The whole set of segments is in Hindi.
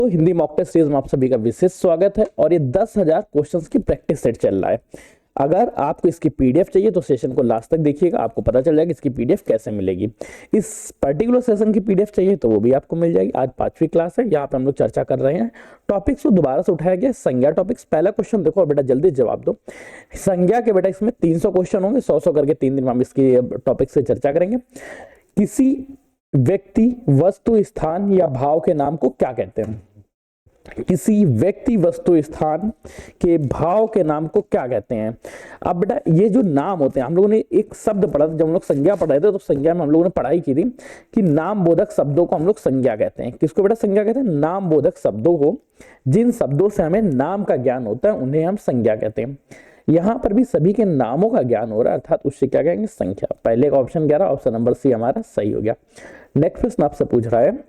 तो हिंदी मॉक टेस्ट सीरीज में आप सभी का विशेष स्वागत है और ये 10,000 क्वेश्चंस की प्रैक्टिस सेट चल रहा है। अगर आपको इसकी पीडीएफ चाहिए तो सेशन को लास्ट तक देखिएगा, आपको पता चल जाएगा इसकी पीडीएफ कैसे मिलेगी। इस पर्टिकुलर सेशन की पीडीएफ चाहिए तो वो भी आपको मिल जाएगी। आज 5वीं क्लास है, यहाँ पे हम लोग चर्चा कर रहे हैं टॉपिक्स को दोबारा से उठाया गया संज्ञा टॉपिक्स। पहला क्वेश्चन देखो और बेटा जल्दी जवाब दो। संज्ञा के बेटा इसमें 300 क्वेश्चन होंगे, 100 करके 3 दिन में हम इसकी टॉपिक से चर्चा करेंगे। किसी व्यक्ति, वस्तु, स्थान या भाव के नाम को क्या कहते हैं? किसी व्यक्ति, वस्तु, स्थान के भाव के नाम को क्या कहते हैं? अब बेटा ये जो नाम होते हैं, हम लोगों ने एक शब्द पढ़ा था जब हम लोग संज्ञा पढ़ रहे थे, तो संज्ञा में हम लोगों ने पढ़ाई की थी कि नाम बोधक शब्दों को हम लोग संज्ञा कहते हैं। किसको बेटा संज्ञा कहते हैं? नाम बोधक शब्दों को, जिन शब्दों से हमें नाम का ज्ञान होता है उन्हें हम संज्ञा कहते हैं। यहां पर भी सभी के नामों का ज्ञान हो रहा है, अर्थात उससे क्या कहेंगे? संख्या। पहले का ऑप्शन क्या रहा? ऑप्शन नंबर सी हमारा सही हो गया। नेक्स्ट प्रश्न आपसे पूछ रहा है,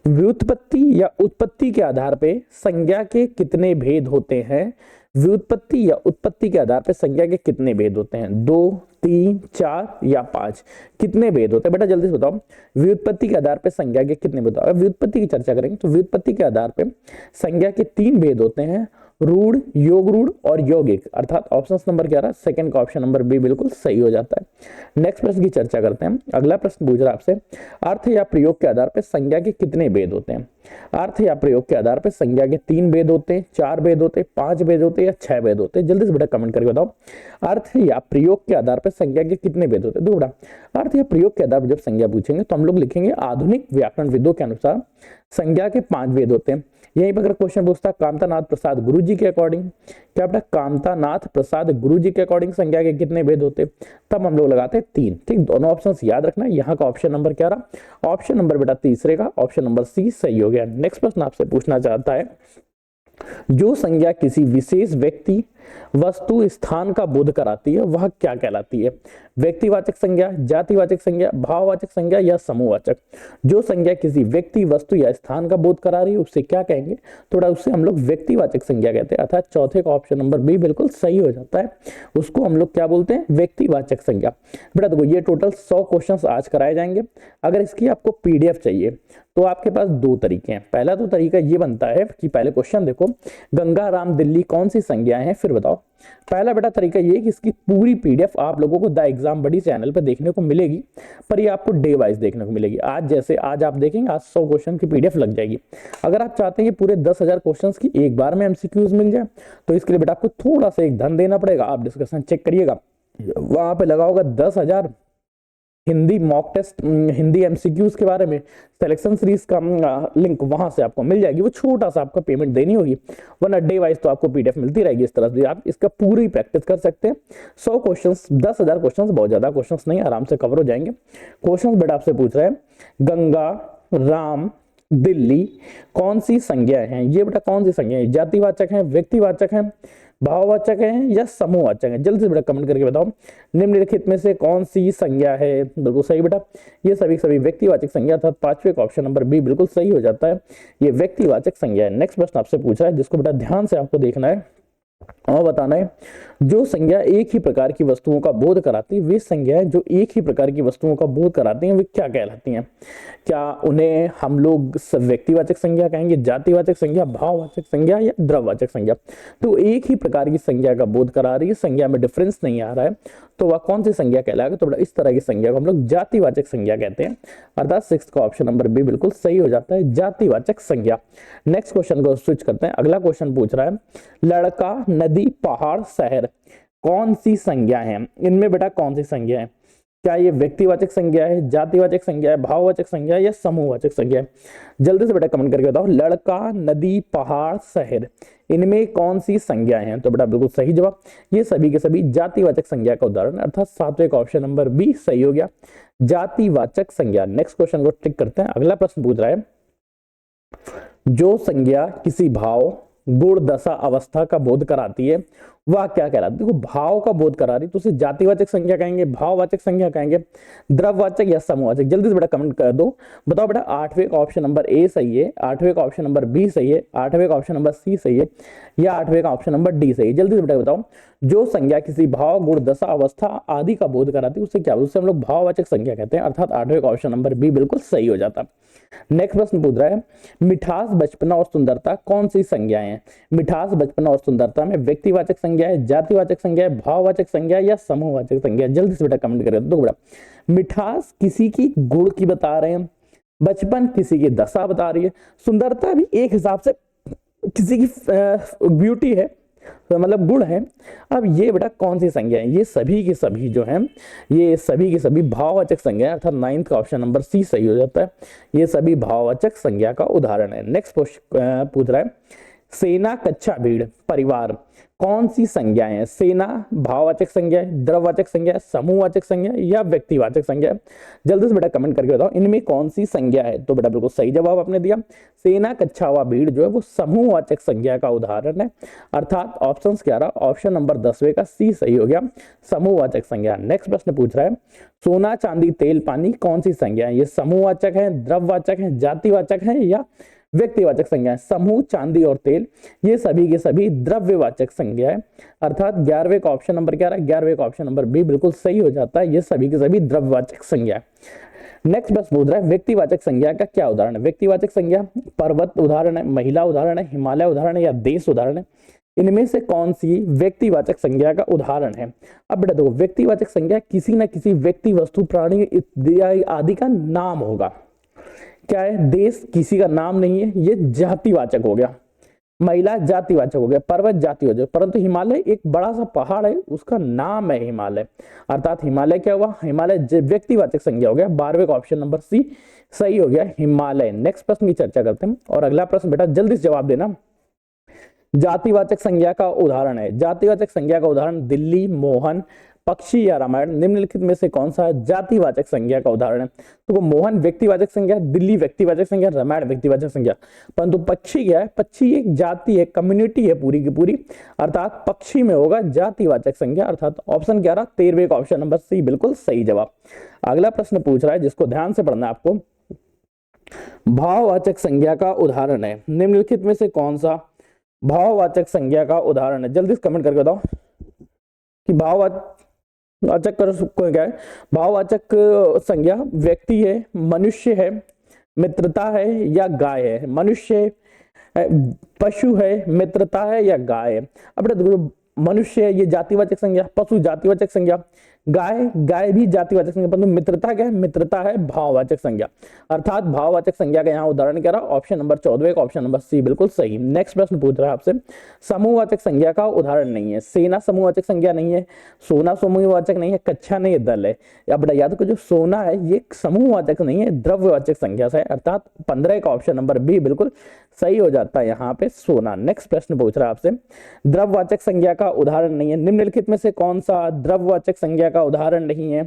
व्युत्पत्ति या उत्पत्ति के आधार पे संज्ञा के कितने भेद होते हैं? व्युत्पत्ति या उत्पत्ति के आधार पे संज्ञा के कितने भेद होते हैं? 2, 3, 4 या 5? कितने भेद होते हैं बेटा जल्दी से बताओ। व्युत्पत्ति के आधार पे संज्ञा के कितने भेद? अगर व्युत्पत्ति की चर्चा करेंगे तो व्युत्पत्ति के आधार पे संज्ञा के 3 भेद होते हैं, रूढ़, योग रूढ़ और यौगिक। अर्थात ऑप्शन नंबर क्या रहा? सेकंड का ऑप्शन नंबर बी बिल्कुल सही हो जाता है। नेक्स्ट प्रश्न की चर्चा करते हैं। अगला प्रश्न पूछ रहा है आपसे, अर्थ या प्रयोग के आधार पर संज्ञा के कितने भेद होते हैं? अर्थ या प्रयोग के आधार पर संज्ञा के 3 भेद होते हैं, 4 भेद होते हैं, 5 भेद होते हैं या 6 भेद होते हैं? जल्दी से बेटा कमेंट करके बताओ। अर्थ या प्रयोग के आधार पर संज्ञा के कितने भेद होते हैं? दो बेटा, अर्थ या प्रयोग के आधार पर जब संज्ञा पूछेंगे तो हम लोग लिखेंगे आधुनिक व्याकरण विदों के अनुसार संज्ञा के 5 भेद होते हैं। यहीं पर अगर क्वेश्चन पूछता कामतानाथ प्रसाद गुरु जी के अकॉर्डिंग, क्या बेटा कामतानाथ प्रसाद गुरु जी के अकॉर्डिंग संज्ञा के कितने भेद होते, तब हम लोग लगाते हैं 3। ठीक, दोनों ऑप्शन याद रखना। यहाँ का ऑप्शन नंबर क्या रहा? ऑप्शन नंबर बेटा तीसरे का ऑप्शन नंबर सी सही हो गया। नेक्स्ट प्रश्न आपसे पूछना चाहता है, जो संज्ञा किसी विशेष व्यक्ति, वस्तु, स्थान का बोध कराती है वह क्या कहलाती है? व्यक्तिवाचक संज्ञा, जातिवाचक संज्ञा, भाववाचक संज्ञा या समूहवाचक? जो संज्ञा किसी व्यक्ति, वस्तु या स्थान का बोध करा रही है उससे क्या कहेंगे? थोड़ा उससे हम लोग व्यक्तिवाचक संज्ञा कहते हैं, अर्थात चौथे का ऑप्शन नंबर बी बिल्कुल सही हो जाता है। उसको हम लोग क्या बोलते हैं? व्यक्तिवाचक संज्ञा। बेटा देखो ये टोटल 100 क्वेश्चन आज कराए जाएंगे। अगर इसकी आपको पीडीएफ चाहिए तो आपके पास 2 तरीके हैं। पहला तो तरीका ये बनता है कि पहले क्वेश्चन देखो, गंगा, राम, दिल्ली कौन सी संज्ञाएं हैं, फिर बताओ। पहला बेटा तरीका ये कि इसकी पूरी पीडीएफ आप लोगों को द एग्जाम बडी चैनल पर देखने को मिलेगी, पर ये आपको डे वाइज देखने को मिलेगी। आज जैसे आज आप देखेंगे, आज 100 क्वेश्चन की पीडीएफ लग जाएगी। अगर आप चाहते हैं कि पूरे 10,000 क्वेश्चन की एक बार में एमसीक्यूज मिल जाए तो इसके लिए बेटा आपको थोड़ा सा एक धन देना पड़ेगा। आप डिस्कशन चेक करिएगा, वहां पे लगा होगा 10,000 Hindi mock test, Hindi MCQs के बारे में सिलेक्शन सीरीज का लिंक वहां से आपको मिल जाएगी। वो छोटा सा आपका पेमेंट देनी होगी, वरना डे वाइज तो आपको पीडीएफ मिलती रहेगी। इस तरह से आप इसका पूरी प्रैक्टिस कर सकते हैं। 100 क्वेश्चंस, 10,000 क्वेश्चंस बहुत ज्यादा क्वेश्चंस नहीं, आराम से कवर हो जाएंगे। क्वेश्चंस बेटा आपसे पूछ रहे हैं, गंगा, राम, दिल्ली कौन सी संज्ञा है? ये बेटा कौन सी संज्ञा है? जातिवाचक है, व्यक्तिवाचक है, भाववाचक है या समूहवाचक है? जल्दी से बेटा कमेंट करके बताओ। निम्नलिखित में से कौन सी संज्ञा है? बिल्कुल सही बेटा, ये सभी व्यक्तिवाचक संज्ञा था। 5वें का ऑप्शन नंबर बी बिल्कुल सही हो जाता है, ये व्यक्तिवाचक संज्ञा है। नेक्स्ट प्रश्न आपसे पूछा है जिसको बेटा ध्यान से आपको देखना है और बताना है, जो संज्ञा एक ही प्रकार की वस्तुओं का बोध कराती है, वे संज्ञाएं जो एक ही प्रकार की वस्तुओं का बोध कराती हैं वे क्या कहलाती हैं? क्या उन्हें हम लोग व्यक्तिवाचक संज्ञा कहेंगे, जातिवाचक संज्ञा, भाववाचक संज्ञा या द्रव्यवाचक संज्ञा? तो एक ही प्रकार की संज्ञा का बोध करा रही है, संज्ञा में डिफरेंस नहीं आ रहा है, तो वह कौन सी संज्ञा कहलाएगा? तो इस तरह की संज्ञा को हम लोग जातिवाचक संज्ञा कहते हैं, अर्थात 6 का ऑप्शन नंबर बी बिल्कुल सही हो जाता है, जातिवाचक संज्ञा। नेक्स्ट क्वेश्चन को स्विच करते हैं। अगला क्वेश्चन पूछ रहा है, लड़का, नदी, पहाड़, शहर कौन सी संज्ञा है? इनमें बेटा कौन सी संज्ञा है? क्या ये व्यक्तिवाचक संज्ञा है, जातिवाचक संज्ञा है, भाववाचक संज्ञा है या समूहवाचक संज्ञा है? जल्दी से बेटा कमेंट करके बताओ। लड़का, नदी, पहाड़, शहर इनमें कौन सी संज्ञा है? तो बेटा बिल्कुल सही जवाब, ये सभी के सभी जातिवाचक संज्ञा का उदाहरण, अर्थात 7वें का ऑप्शन नंबर बी सही हो गया, जातिवाचक संज्ञा। नेक्स्ट क्वेश्चन को टिक करते हैं। अगला प्रश्न पूछ रहा है, जो संज्ञा किसी भाव, गुण, दशा, अवस्था का बोध कराती है वह क्या कहलाती है? देखो भाव का बोध करा रही तो उसे जातिवाचक संज्ञा कहेंगे, भाववाचक संज्ञा कहेंगे, द्रव्यवाचक या समूहवाचक? जल्दी से बेटा कमेंट कर दो, बताओ बेटा। आठवें का ऑप्शन नंबर ए सही है, आठवें का ऑप्शन नंबर बी सही है, आठवें का ऑप्शन नंबर सी सही है, या आठवें का ऑप्शन नंबर डी सही है? जल्दी से बेटा बताओ। जो संज्ञा किसी भाव, गुण, दशा, अवस्था आदि का बोध कराती है उसे क्या, उससे हम लोग भाववाचक संज्ञा कहते हैं, अर्थात आठवें का ऑप्शन नंबर बी बिल्कुल सही हो जाता। नेक्स्ट प्रश्न पूछ रहा है, मिठास, बचपना और सुंदरता कौन सी संज्ञाएं हैं? मिठास, बचपना और सुंदरता में व्यक्तिवाचक संज्ञा है, जातिवाचक संज्ञा है, भाववाचक संज्ञा है, या समूहवाचक संज्ञा है? जल्दी से बेटा कमेंट करें। तो बेटा मिठास किसी की गुण की बता रहे हैं, बचपन किसी की दशा बता रही है, सुंदरता भी एक हिसाब से किसी की ब्यूटी है, तो मतलब गुण है। अब ये बेटा कौन सी संज्ञा है? ये सभी के सभी जो हैं, ये सभी के सभी भाववाचक संज्ञा है, अर्थात 9th का ऑप्शन नंबर सी सही हो जाता है। ये सभी भाववाचक संज्ञा का उदाहरण है। नेक्स्ट पूछ रहा है, सेना, कक्षा, भीड़, परिवार कौन सी संज्ञाएं हैं? सेना भाववाचक संज्ञा है, द्रव्यवाचक संज्ञा है, समूहवाचक संज्ञा है, या व्यक्तिवाचक संज्ञा है? जल्दी से बेटा कमेंट करके बताओ इनमें कौन सी संज्ञा है। तो बेटा बिल्कुल सही जवाब आपने दिया। सेना, कक्षा व भीड़ जो है वो समूहवाचक संज्ञा का उदाहरण है, अर्थात ऑप्शन क्या रहा? ऑप्शन नंबर 10वें का सी सही हो गया, समूहवाचक संज्ञा। नेक्स्ट प्रश्न पूछ रहा है, सोना, चांदी, तेल, पानी कौन सी संज्ञा है? ये समूहवाचक है, द्रव्यवाचक है, जातिवाचक है, या व्यक्तिवाचक संज्ञा है? समूह, चांदी और तेल ये सभी के सभी द्रव्यवाचक संज्ञा है, अर्थात 11वें का ऑप्शन नंबर क्या रहा? 11वें का ऑप्शन नंबर बी बिल्कुल सही हो जाता है। ये सभी के सभी द्रव्यवाचक संज्ञा है। नेक्स्ट प्रश्न पूछ रहा है, व्यक्तिवाचक संज्ञा का क्या उदाहरण है? व्यक्तिवाचक संज्ञा पर्वत उदाहरण है, महिला उदाहरण है, हिमालय उदाहरण है, या देश उदाहरण है? इनमें से कौन सी व्यक्तिवाचक संज्ञा का उदाहरण है? अब बेटा देखो, व्यक्तिवाचक संज्ञा किसी न किसी व्यक्ति, वस्तु, प्राणी आदि का नाम होगा। क्या है? देश किसी का नाम नहीं है, ये जातिवाचक हो गया। महिला जातिवाचक हो गया, पर्वत जातिवाचक, परंतु हिमालय एक बड़ा सा पहाड़ है, उसका नाम है हिमालय, अर्थात हिमालय क्या हुआ? हिमालय व्यक्तिवाचक संज्ञा हो गया। 12वें का ऑप्शन नंबर सी सही हो गया, हिमालय। नेक्स्ट प्रश्न की चर्चा करते हैं, और अगला प्रश्न बेटा जल्दी से जवाब देना। जातिवाचक संज्ञा का उदाहरण है, जातिवाचक संज्ञा का उदाहरण दिल्ली, मोहन, पक्षी या रामायण? निम्नलिखित में से कौन सा जातिवाचक संज्ञा का उदाहरण है? तो मोहन व्यक्तिवाचक संज्ञा, दिल्ली व्यक्तिवाचक संज्ञा, रामायण व्यक्तिवाचक संज्ञा, परंतु पक्षी क्या है? पक्षी एक जाति है, कम्युनिटी है पूरी की पूरी, अर्थात पक्षी में होगा जातिवाचक संज्ञा, अर्थात ऑप्शन क्या रहा? 13वें का ऑप्शन नंबर सी बिल्कुल सही जवाब। अगला प्रश्न पूछ रहा है जिसको ध्यान से पढ़ना है आपको, भाववाचक संज्ञा का उदाहरण है, निम्नलिखित में से कौन सा भाववाचक संज्ञा का उदाहरण है? जल्दी से कमेंट करके बताओ कि भाववाचक क्या है? भाववाचक संज्ञा व्यक्ति है, मनुष्य है, मित्रता है, या गाय है? मनुष्य, पशु है, मित्रता है, या गाय है? अब देखो, मनुष्य है ये जातिवाचक संज्ञा, पशु जातिवाचक संज्ञा, गाय भी जातिवाचक संज्ञा, परंतु मित्रता क्या है? मित्रता है भाववाचक संज्ञा, अर्थात भाववाचक संज्ञा का यहाँ उदाहरण क्या रहा? ऑप्शन नंबर 14 का ऑप्शन नंबर सी बिल्कुल सही। नेक्स्ट प्रश्न पूछ रहा है आपसे, समूहवाचक संज्ञा का उदाहरण नहीं है, सेना समूहवाचक संज्ञा नहीं है, सोना समूहवाचक नहीं है, कक्षा नहीं है, दल है। अब बेटा याद रखो, जो सोना है ये समूहवाचक नहीं है, द्रव्यवाचक संज्ञा से, अर्थात 15 का ऑप्शन नंबर बी बिल्कुल सही हो जाता है यहाँ पे सोना। नेक्स्ट प्रश्न पूछ रहा है आपसे, द्रव्यवाचक संज्ञा का उदाहरण नहीं है, निम्नलिखित में से कौन सा द्रव्यवाचक संज्ञा का उदाहरण नहीं है?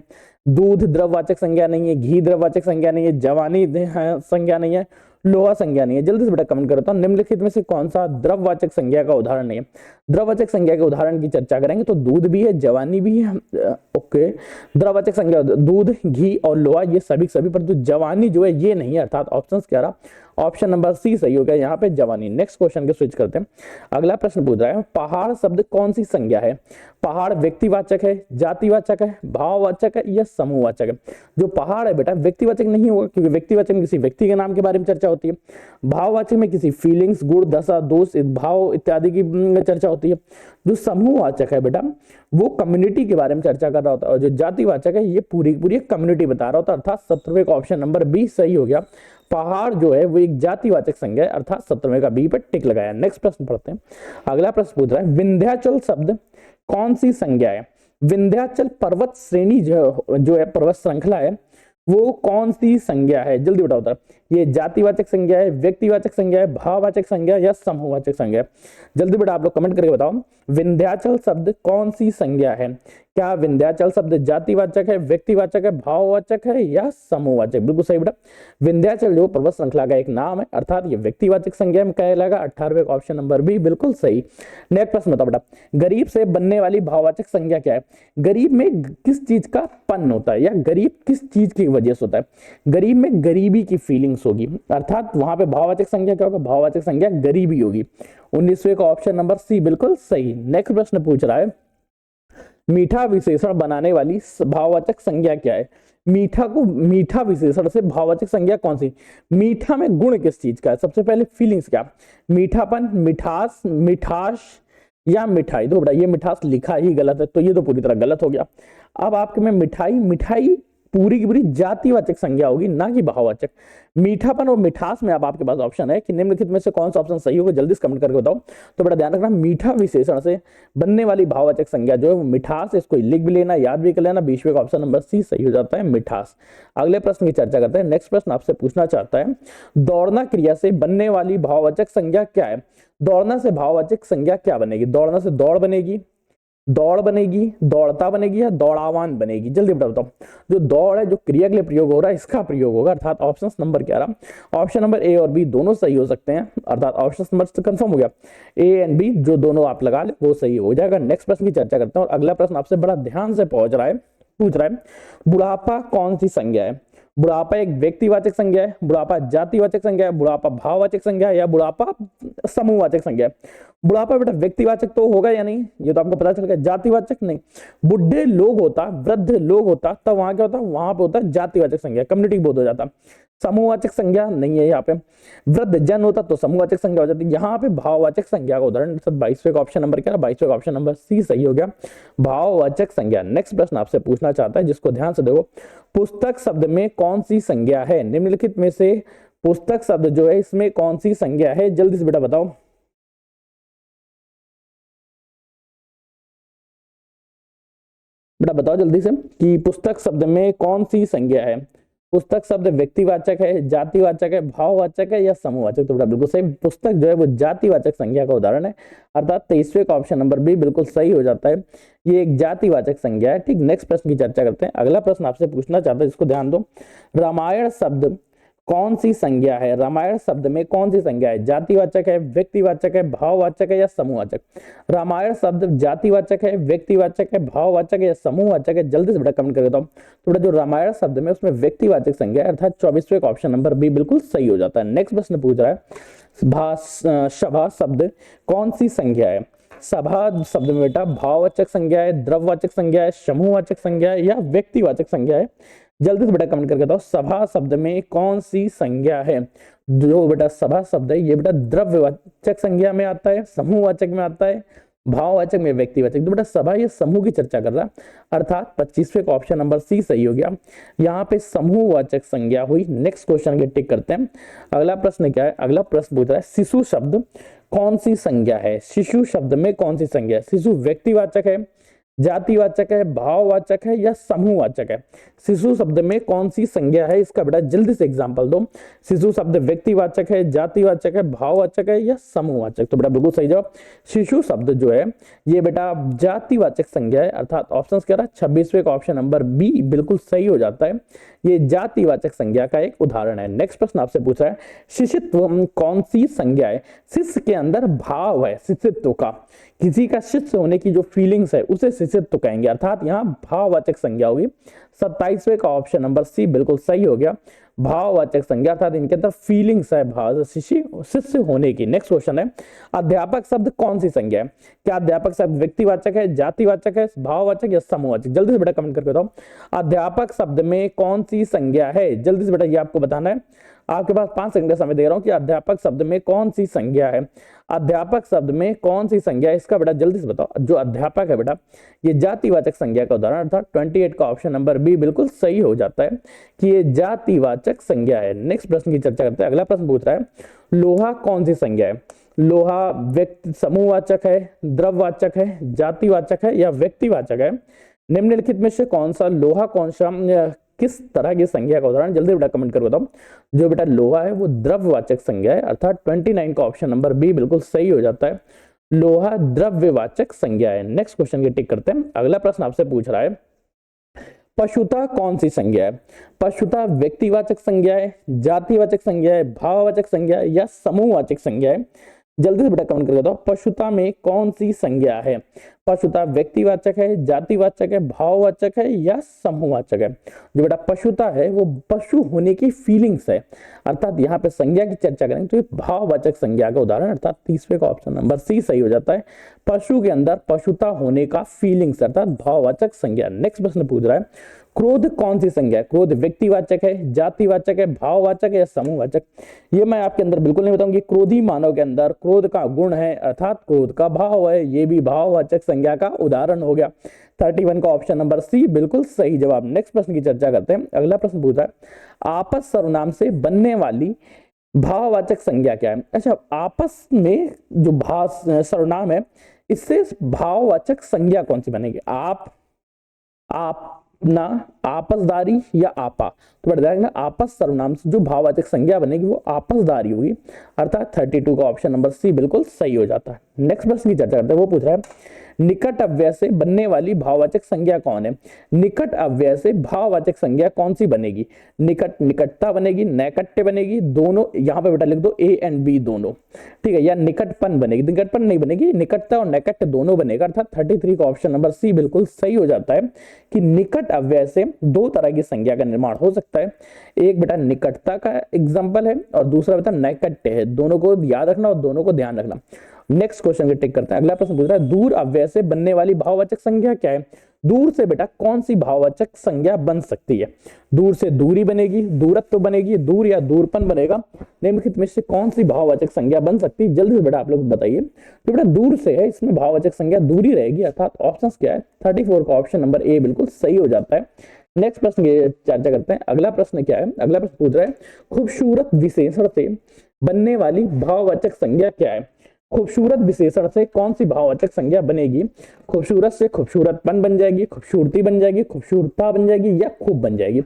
दूध द्रव्यवाचक संज्ञा नहीं है, घी द्रव्यवाचक संज्ञा नहीं है, जवानी संज्ञा नहीं है, लोहा संज्ञा नहीं है? जल्दी से बेटा कमेंट करता हूं, निम्नलिखित में से कौन सा द्रव्यवाचक संज्ञा का उदाहरण नहीं है? द्रव्यवाचक संज्ञा के उदाहरण की चर्चा करेंगे तो दूध भी है, जवानी भी है, ओके। द्रव्यवाचक संज्ञा दूध, घी और लोहा ये सभी परंतु जवानी जो है ये नहीं है, अर्थात ऑप्शन क्या रहा? ऑप्शन नंबर सी सही हो गया यहाँ पे, जवानी। नेक्स्ट क्वेश्चन के स्विच करते हैं। अगला प्रश्न पूछ रहा है, पहाड़ शब्द कौन सी संज्ञा है? पहाड़ व्यक्तिवाचक है, जातिवाचक है, भाववाचक है, या समूहवाचक है? जो पहाड़ है बेटा व्यक्तिवाचक नहीं होगा, क्योंकि व्यक्तिवाचक में किसी व्यक्ति के नाम के बारे में चर्चा होती है, भाववाचक में किसी फीलिंग्स, गुण, दशा, दोष, भाव इत्यादि की चर्चा होती है। जो समूहवाचक है बेटा वो कम्युनिटी के बारे में चर्चा कर रहा होता है, और जो जातिवाचक है ये पूरी पूरी कम्युनिटी बता रहा होता है, अर्थात 17वें का ऑप्शन नंबर बी सही हो गया। पहाड़ जो है वो एक जातिवाचक संज्ञा है, अर्थात 17वें का बी पर टिक लगाया। नेक्स्ट प्रश्न पढ़ते हैं। अगला प्रश्न पूछ रहा है, विंध्याचल शब्द कौन सी संज्ञा है? विंध्याचल पर्वत श्रेणी जो है पर्वत श्रृंखला है, वो कौन सी संज्ञा है? जल्दी बताओ। ये जातिवाचक संज्ञा है, व्यक्तिवाचक संज्ञा है, भाववाचक संज्ञा या समूहवाचक संज्ञा है? जल्दी बेटा आप लोग कमेंट करके बताओ, विंध्याचल शब्द कौन सी संज्ञा है? क्या विंध्याचल शब्द जातिवाचक है, व्यक्तिवाचक है, भाववाचक है या समूहवाचक? बिल्कुल सही बेटा, विंध्याचल जो पर्वत श्रृंखला का एक नाम है, अर्थात ये व्यक्तिवाचक संज्ञा में कहलाएगा। 18वें का ऑप्शन नंबर बी बिल्कुल सही। नेक्स्ट प्रश्न बताओ बेटा, गरीब से बनने वाली भाववाचक संज्ञा क्या है? गरीब में किस चीज का पन होता है या गरीब किस चीज की वजह से होता है? गरीब में गरीबी की फीलिंग्स होगी, अर्थात वहां पे भाववाचक संज्ञा क्या होगा? भाववाचक संज्ञा गरीबी होगी। 19वें का ऑप्शन नंबर सी बिल्कुल सही। नेक्स्ट प्रश्न पूछ रहा है, मीठा विशेषण बनाने वाली भाववाचक संज्ञा क्या है? मीठा को मीठा विशेषण से भाववाचक संज्ञा कौन सी? मीठा में गुण किस चीज का है? सबसे पहले फीलिंग्स क्या? मीठापन, मिठास, मिठास या मिठाई? तो बेटा ये मिठास लिखा ही गलत है, तो ये तो पूरी तरह गलत हो गया। अब आपके में मिठाई, मिठाई पूरी की पूरी जातिवाचक संज्ञा होगी, ना कि भाववाचक। मीठापन और मिठास में अब आपके पास ऑप्शन है कि निम्नलिखित में से कौन सा ऑप्शन सही होगा, जल्दी से कमेंट करके बताओ। तो बड़ा ध्यान रखना, मीठा विशेषण से बनने वाली भाववाचक संज्ञा जो है वो मिठास, इसको लिख भी लेना, याद भी कर लेना। 20वें का ऑप्शन नंबर सी सही हो जाता है, मिठास। अगले प्रश्न की चर्चा करते हैं। नेक्स्ट प्रश्न आपसे पूछना चाहता है, दौड़ना क्रिया से बनने वाली भाववाचक संज्ञा क्या है? दौड़ना से भाववाचक संज्ञा क्या बनेगी? दौड़ना से दौड़ बनेगी, दौड़ बनेगी, दौड़ता बनेगी या दौड़ावान बनेगी? जल्दी बताओ। जो दौड़ है जो क्रिया के लिए प्रयोग हो रहा है इसका प्रयोग होगा, अर्थात ऑप्शन नंबर क्या रहा? ऑप्शन नंबर ए और बी दोनों सही हो सकते हैं, अर्थात ऑप्शन नंबर कंफर्म हो गया, ए एंड बी जो दोनों आप लगा ले वो सही हो जाएगा। नेक्स्ट प्रश्न की चर्चा करते हैं और अगला प्रश्न आपसे बड़ा ध्यान से पूछ रहा है, बुढ़ापा कौन सी संज्ञा है? बुढ़ापा एक व्यक्तिवाचक संज्ञा है, बुढ़ापा जातिवाचक संज्ञा है, बुढ़ापा भाववाचक संज्ञा है या बुढ़ापा समूहवाचक संज्ञा है? बुढ़ापा बेटा व्यक्तिवाचक तो होगा या नहीं, ये तो आपको पता चल गया। जातिवाचक नहीं, बुढ़े लोग होता, वृद्ध लोग होता, तब वहां क्या होता? वहां पे होता जातिवाचक संज्ञा, कम्युनिटी बोध हो जाता। समूहवाचक संज्ञा नहीं है यहाँ पे। वृद्ध जन होता तो समूहवाचक संज्ञा हो जाती। यहाँ पे भाववाचक संज्ञा का उदाहरण 22वें का ऑप्शन नंबर क्या? 22वें का ऑप्शन नंबर सी सही हो गया, भाववाचक संज्ञा। नेक्स्ट प्रश्न आपसे पूछना चाहता है जिसको ध्यान से देखो, पुस्तक शब्द में कौन सी संज्ञा है? निम्नलिखित में से पुस्तक शब्द जो है इसमें कौन सी संज्ञा है? जल्दी से बेटा बताओ। बेटा बताओ जल्दी से कि पुस्तक शब्द में कौन सी संज्ञा है? पुस्तक शब्द व्यक्तिवाचक है, जातिवाचक है, भाववाचक है या समूहवाचक? तो बेटा बिल्कुल सही, पुस्तक जो है वो जातिवाचक संज्ञा का उदाहरण है, अर्थात 23वें का ऑप्शन नंबर बी बिल्कुल सही हो जाता है, ये एक जातिवाचक संज्ञा है। ठीक, नेक्स्ट प्रश्न की चर्चा करते हैं। अगला प्रश्न आपसे पूछना चाहता है जिसको ध्यान दो, रामायण शब्द कौन सी संज्ञा है? रामायण शब्द में कौन सी संज्ञा है? जातिवाचक है, व्यक्तिवाचक है, भाववाचक है या समूहवाचक? रामायण शब्द जातिवाचक है, व्यक्तिवाचक है, भाववाचक है या समूहवाचक है? जल्दी से बेटा कमेंट करके बताओ। तो बेटा जो रामायण शब्द में उसमें व्यक्तिवाचक संज्ञा है, अर्थात 24वें का ऑप्शन नंबर बी बिल्कुल सही हो जाता है। नेक्स्ट प्रश्न पूछ रहा है, सभा शब्द कौन सी संज्ञा है? सभा शब्द में बेटा भाववाचक संज्ञा है, द्रव्यवाचक संज्ञा है, समूहवाचक संज्ञा है या व्यक्तिवाचक संज्ञा है? जल्दी से बेटा कमेंट करके बताओ, सभा शब्द में कौन सी संज्ञा है? जो बेटा सभा शब्द है ये बेटा द्रव्यवाचक संज्ञा में आता है, समूहवाचक में आता है, भाववाचक में, व्यक्तिवाचक? तो बेटा सभा ये समूह की चर्चा कर रहा है, अर्थात 25वें का ऑप्शन नंबर सी सही हो गया, यहाँ पे समूहवाचक संज्ञा हुई। नेक्स्ट क्वेश्चन के टिक करते हैं। अगला प्रश्न क्या है? अगला प्रश्न पूछ रहा है, शिशु शब्द कौन सी संज्ञा है? शिशु शब्द में कौन सी संज्ञा है? शिशु व्यक्तिवाचक है, जातिवाचक है, भाववाचक है या समूहवाचक है? शिशु शब्द में कौन सी संज्ञा है इसका बेटा जल्दी से एग्जांपल दो। शिशु शब्द व्यक्तिवाचक है, जातिवाचक है, भाववाचक है या समूहवाचक? तो बेटा बिल्कुल सही जवाब, शिशु शब्द जो है ये बेटा जातिवाचक संज्ञा है, अर्थात ऑप्शन क्या रहा? 26वें का ऑप्शन नंबर बी बिल्कुल सही हो जाता है, ये जातिवाचक संज्ञा का एक उदाहरण है। नेक्स्ट प्रश्न आपसे पूछ रहा है, शिष्यत्व कौन सी संज्ञा है? शिष्य के अंदर भाव है शिष्यत्व का, किसी का शिष्य होने की जो फीलिंग्स है उसे शिष्यत्व कहेंगे, अर्थात यहाँ भाववाचक संज्ञा होगी। 27वें का ऑप्शन नंबर सी बिल्कुल सही हो गया, भाववाचक संज्ञा, अर्थात इनके अंदर फीलिंग्स है भाव शिष्य होने की। नेक्स्ट क्वेश्चन है, अध्यापक शब्द कौन सी संज्ञा है? क्या अध्यापक शब्द व्यक्तिवाचक है, जातिवाचक है, भाववाचक या समूहवाचक? जल्दी से बेटा कमेंट करके बताओ, अध्यापक शब्द में कौन सी संज्ञा है? जल्दी से बेटा ये आपको बताना है, आपके पास 5 सेकंड का समय दे रहा हूं कि अध्यापक शब्द में कौन सी संज्ञा है? अध्यापक शब्द में कौन सी संज्ञा है इसका बेटा जल्दी से बताओ। जो अध्यापक है बेटा ये जातिवाचक संज्ञा का उदाहरण, अर्थात 28 का ऑप्शन नंबर बी बिल्कुल सही हो जाता है कि ये जातिवाचक संज्ञा है। नेक्स्ट प्रश्न की चर्चा करते हैं। अगला प्रश्न पूछ रहा है, लोहा कौन सी संज्ञा है? लोहा व्यक्ति समूहवाचक है, द्रव्यवाचक है, जातिवाचक है या व्यक्तिवाचक है? निम्नलिखित में से कौन सा लोहा कौन सा किस तरह की संज्ञा का उदाहरण, जल्दी बेटा कमेंट कर बताओ। जो बेटा लोहा है वो द्रव्यवाचक संज्ञा है, अर्थात 29 का ऑप्शन नंबर बी बिल्कुल सही हो जाता है। लोहा द्रव्यवाचक संज्ञा है। नेक्स्ट क्वेश्चन की टिक करते हैं। अगला प्रश्न आपसे पूछ रहा है पशुता कौन सी संज्ञा है? पशुता व्यक्तिवाचक संज्ञा है, जातिवाचक संज्ञा है, भाववाचक संज्ञा है या समूहवाचक संज्ञा है? जल्दी से बेटा कमेंट करके बताओ पशुता में कौन सी संज्ञा है? पशुता व्यक्तिवाचक है, जातिवाचक है, भाववाचक है या समूहवाचक है? जो बेटा पशुता है वो पशु होने की फीलिंग्स है, अर्थात यहाँ पे संज्ञा की चर्चा करेंगे तो ये भाववाचक संज्ञा का उदाहरण, अर्थात 30वें का ऑप्शन नंबर सी सही हो जाता है। पशु के अंदर पशुता होने का फीलिंग्स अर्थात भाववाचक संज्ञा। नेक्स्ट प्रश्न पूछ रहा है क्रोध कौन सी संज्ञा है? क्रोध व्यक्तिवाचक है, जातिवाचक है, भाववाचक है या समूहवाचक? ये मैं आपके अंदर बिल्कुल नहीं बताऊंगी। क्रोधी मानव के अंदर क्रोध का गुण है, अर्थात क्रोध का भाव है, ये भी भाववाचक संज्ञा का उदाहरण हो गया। 31 का ऑप्शन नंबर सी बिल्कुल सही जवाब। नेक्स्ट प्रश्न की चर्चा करते हैं। अगला प्रश्न पूछा है आपस सर्वनाम से बनने वाली भाववाचक संज्ञा क्या है? अच्छा, आपस में जो भाव सर्वनाम है इससे भाववाचक संज्ञा कौन सी बनेगी? आप ना, आपसदारी या आपा? तो बढ़ जाएगा आपस सर्वनाम से जो भाववाचक संज्ञा बनेगी वो आपसदारी होगी, अर्थात 32 का ऑप्शन नंबर सी बिल्कुल सही हो जाता है। नेक्स्ट प्रश्न की चर्चा करते हैं। वो पूछ रहा है निकट अव्यय से बनने वाली भाववाचक संज्ञा कौन है? निकट अव्यय से भाववाचक संज्ञा कौन सी बनेगी? निकट निकटता बनेगी, नैकट्य बनेगी, दोनों, यहाँ पे बेटा लिख दो ए एंड बी दोनों, ठीक है, या निकटपन बनेगी? निकटपन नहीं बनेगी, निकटता और नैकट्य दोनों बनेगा, अर्थात 33 का ऑप्शन नंबर सी बिल्कुल सही हो जाता है कि निकट अव्यय से दो तरह की संज्ञा का निर्माण हो सकता है। एक बेटा निकटता का एग्जाम्पल है और दूसरा बेटा नैकट्य है। दोनों को याद रखना और दोनों को ध्यान रखना। नेक्स्ट क्वेश्चन की टिक करते हैं। अगला प्रश्न पूछ रहा है दूर अव्यय से बनने वाली भाववाचक संज्ञा क्या है? दूर से बेटा कौन सी भाववाचक संज्ञा बन सकती है? दूर से दूरी बनेगी, दूरत्व बनेगी, दूर या दूरपन बनेगा? निम्नलिखित में से कौन सी भाववाचक संज्ञा बन सकती है? जल्दी से बेटा आप लोग बताइए। तो बेटा दूर से है, इसमें भाववाचक संज्ञा दूरी रहेगी, अर्थात ऑप्शन क्या है? 34 का ऑप्शन नंबर ए बिल्कुल सही हो जाता है। नेक्स्ट प्रश्न की चर्चा करते हैं। अगला प्रश्न क्या है? अगला प्रश्न पूछ रहा है खूबसूरत विशेषण से बनने वाली भाववाचक संज्ञा क्या है? खूबसूरत विशेषण से कौन सी भाववाचक संज्ञा बनेगी? खूबसूरत से खूबसूरतपन बन जाएगी, खूबसूरती बन जाएगी, खूबसूरता बन जाएगी या खूब बन जाएगी?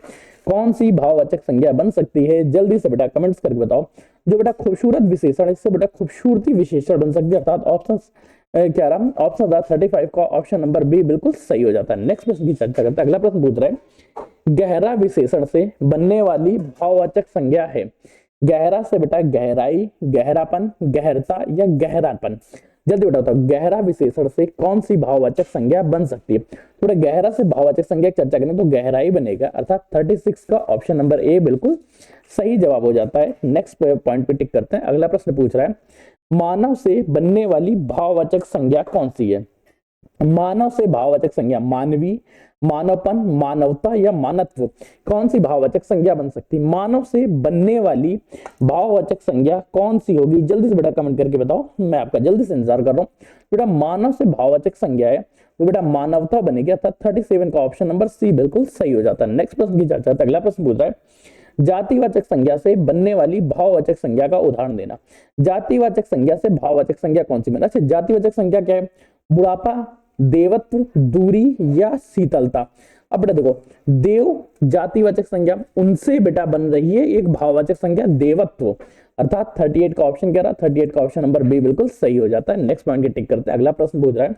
कौन सी भाववाचक संज्ञा बन सकती है? जल्दी से बेटा कमेंट्स करके बताओ। जो बेटा खूबसूरत विशेषण, इससे बेटा खूबसूरती विशेषण बन सकती है, अर्थात ऑप्शन क्या रहा? ऑप्शन 35 का ऑप्शन नंबर बी बिल्कुल सही हो जाता है। नेक्स्ट प्रश्न की चर्चा करते हैं। अगला प्रश्न पूछ रहा है गहरा विशेषण से बनने वाली भाववाचक संज्ञा है? गहरा से बेटा गहराई, गहरापन, गहरता या गहरापन? जल्दी बताओ गहरा विशेषण से कौन सी भाववाचक संज्ञा बन सकती है? थोड़ा गहरा से भाववाचक संज्ञा की चर्चा करें तो गहराई बनेगा, अर्थात 36 का ऑप्शन नंबर ए बिल्कुल सही जवाब हो जाता है। नेक्स्ट पॉइंट पे टिक करते हैं। अगला प्रश्न पूछ रहा है मानव से बनने वाली भाववाचक संज्ञा कौन सी है? मानव से भाववाचक संज्ञा मानवी, मानवपन, मानवता या मानवत्व? कौन सी भाववाचक संज्ञा बन सकती है? मानव से बनने वाली भाववाचक संज्ञा कौन सी होगी? जल्दी से बेटा कमेंट करके बताओ, मैं आपका जल्दी से इंतजार कर रहा हूँ। बेटा मानव से भाववाचक संज्ञा है तो बेटा मानवता बनेगी, अर्थात 37 का ऑप्शन नंबर सी बिल्कुल सही हो जाता है। नेक्स्ट प्रश्न की चर्चा। अगला प्रश्न पूछ रहा है जातिवाचक संज्ञा से बनने वाली भाववाचक संज्ञा का उदाहरण देना। जातिवाचक संज्ञा से भाववाचक संज्ञा कौन सी बना? अच्छा, जातिवाचक संज्ञा क्या है? बुढ़ापा, देवत्व, दूरी या शीतलता? अब बेटा देखो, देव जातिवाचक संज्ञा, उनसे बेटा बन रही है एक भाववाचक संज्ञा देवत्व, अर्थात 38 का ऑप्शन क्या रहा? 38 का ऑप्शन नंबर बी बिल्कुल सही हो जाता है। नेक्स्ट पॉइंट की टिक करते हैं। अगला प्रश्न पूछ रहा है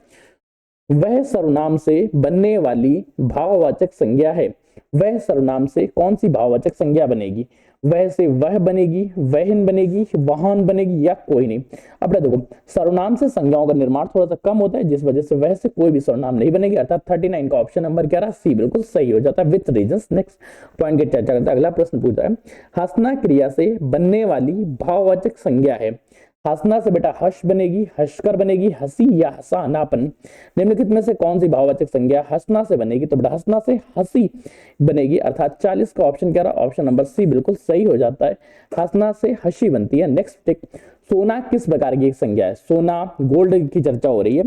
वह सर्वनाम से बनने वाली भाववाचक संज्ञा है? वह सर्वनाम से कौन सी भाववाचक संज्ञा बनेगी? वह से वह बनेगी, वहन बनेगी, वाहन बनेगी या कोई नहीं? अब देखो, सर्वनाम से संज्ञाओं का निर्माण थोड़ा सा कम होता है, जिस वजह से वह से कोई भी सर्वनाम नहीं बनेगी, अर्थात 39 का ऑप्शन नंबर क्या रहा? सी बिल्कुल सही हो जाता है विथ रीजंस। नेक्स्ट पॉइंट की चर्चा करते हैं। अगला प्रश्न पूछ रहा है हंसना क्रिया से बनने वाली भाववाचक संज्ञा है? हंसना से बेटा हर्ष बनेगी, हंसकर बनेगी, हंसी या हंसानापन? निम्नलिखित में से कौन सी भाववाचक संज्ञा हंसना से बनेगी? तो बेटा हंसना से हंसी बनेगी, अर्थात 40 का ऑप्शन क्या रहा? ऑप्शन नंबर सी बिल्कुल सही हो जाता है। हंसना से हंसी बनती है। नेक्स्ट टिक, सोना किस प्रकार की संज्ञा है? सोना, गोल्ड की चर्चा हो रही है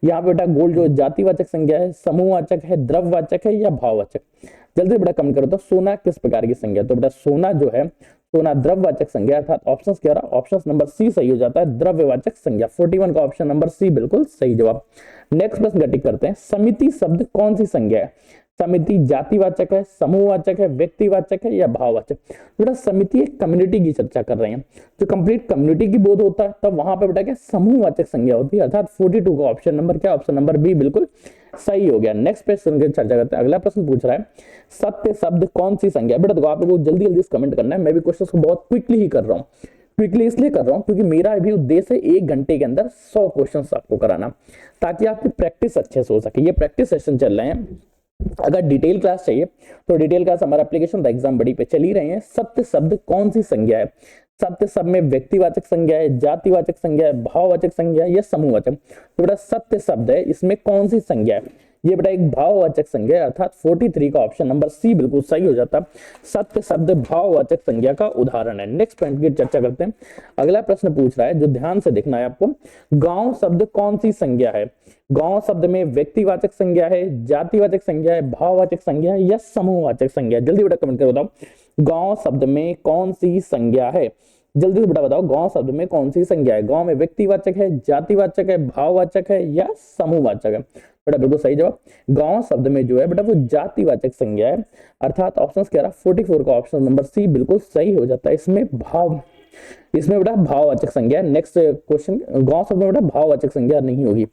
यहाँ पे बेटा। गोल्ड जो जातिवाचक संज्ञा है, समूहवाचक है, द्रव्यवाचक है या भाववाचक? जल्दी बेटा कमेंट करो तो सोना किस प्रकार की संज्ञा? तो बेटा सोना जो है, सोना द्रव्यवाचक संज्ञा, अर्थात ऑप्शन क्या रहा? ऑप्शन नंबर सी सही हो जाता है, द्रव्यवाचक संज्ञा। 41 का ऑप्शन नंबर सी बिल्कुल सही जवाब। नेक्स्ट प्रश्न टिक करते हैं समिति शब्द कौन सी संज्ञा है? समिति जातिवाचक है, समूहवाचक है, व्यक्तिवाचक है या भाववाचक? बेटा समिति एक कम्युनिटी की चर्चा कर रहे हैं, जो कंप्लीट कम्युनिटी की बोध होता है तब वहां पे बेटा क्या समूहवाचक संज्ञा होती है, अर्थात 42 का ऑप्शन नंबर क्या, ऑप्शन नंबर बी बिल्कुल सही हो गया। नेक्स्ट प्रश्न की चर्चा करते हैं। अगला प्रश्न पूछ रहा है सत्य शब्द कौन सी संज्ञा है? बेटा देखो आप लोगों को जल्दी जल्दी कमेंट करना है, मैं भी क्वेश्चन को बहुत क्विकली ही कर रहा हूँ। क्विकली इसलिए कर रहा हूं क्योंकि मेरा भी उद्देश्य है 1 घंटे के अंदर 100 क्वेश्चंस आपको कराना, ताकि आपकी प्रैक्टिस अच्छे से हो सके। ये प्रैक्टिस सेशन चल रहे हैं। अगर डिटेल क्लास चाहिए तो डिटेल क्लास हमारा एप्लीकेशन द एग्जाम बड़ी पे चल ही रहे हैं। सत्य शब्द कौन सी संज्ञा है? सत्य शब्द में व्यक्तिवाचक संज्ञा है, जातिवाचक संज्ञा है, भाववाचक संज्ञा है या समूहवाचक? तो बेटा सत्य शब्द है, इसमें कौन सी संज्ञा है? ये बेटा एक भाववाचक संज्ञा है, अर्थात 43 का ऑप्शन नंबर सी बिल्कुल सही हो जाता। सत्य शब्द भाववाचक संज्ञा का उदाहरण है। नेक्स्ट पॉइंट की चर्चा करते हैं। अगला प्रश्न पूछ रहा है जो ध्यान से देखना है आपको, गांव शब्द कौन सी संज्ञा है? गांव शब्द में व्यक्तिवाचक संज्ञा है, जातिवाचक संज्ञा है, भाववाचक संज्ञा है या समूहवाचक संज्ञा? जल्दी बेटा कमेंट कर बताओ, गांव शब्द में कौन सी संज्ञा है? जल्दी से बेटा बताओ, गांव शब्द में कौन सी संज्ञा है? गांव में व्यक्तिवाचक है, जातिवाचक है, भाववाचक है या समूहवाचक है? बेटा बिल्कुल सही जवाब, गांव शब्द में जो है बेटा वो जातिवाचक संज्ञा है, अर्थात ऑप्शन कह रहा 44 का ऑप्शन नंबर सी बिल्कुल सही हो जाता है। इसमें बेटा भाववाचक संज्ञा। नेक्स्ट क्वेश्चन, गांव शब्द में बेटा भाववाचक संज्ञा नहीं होगी।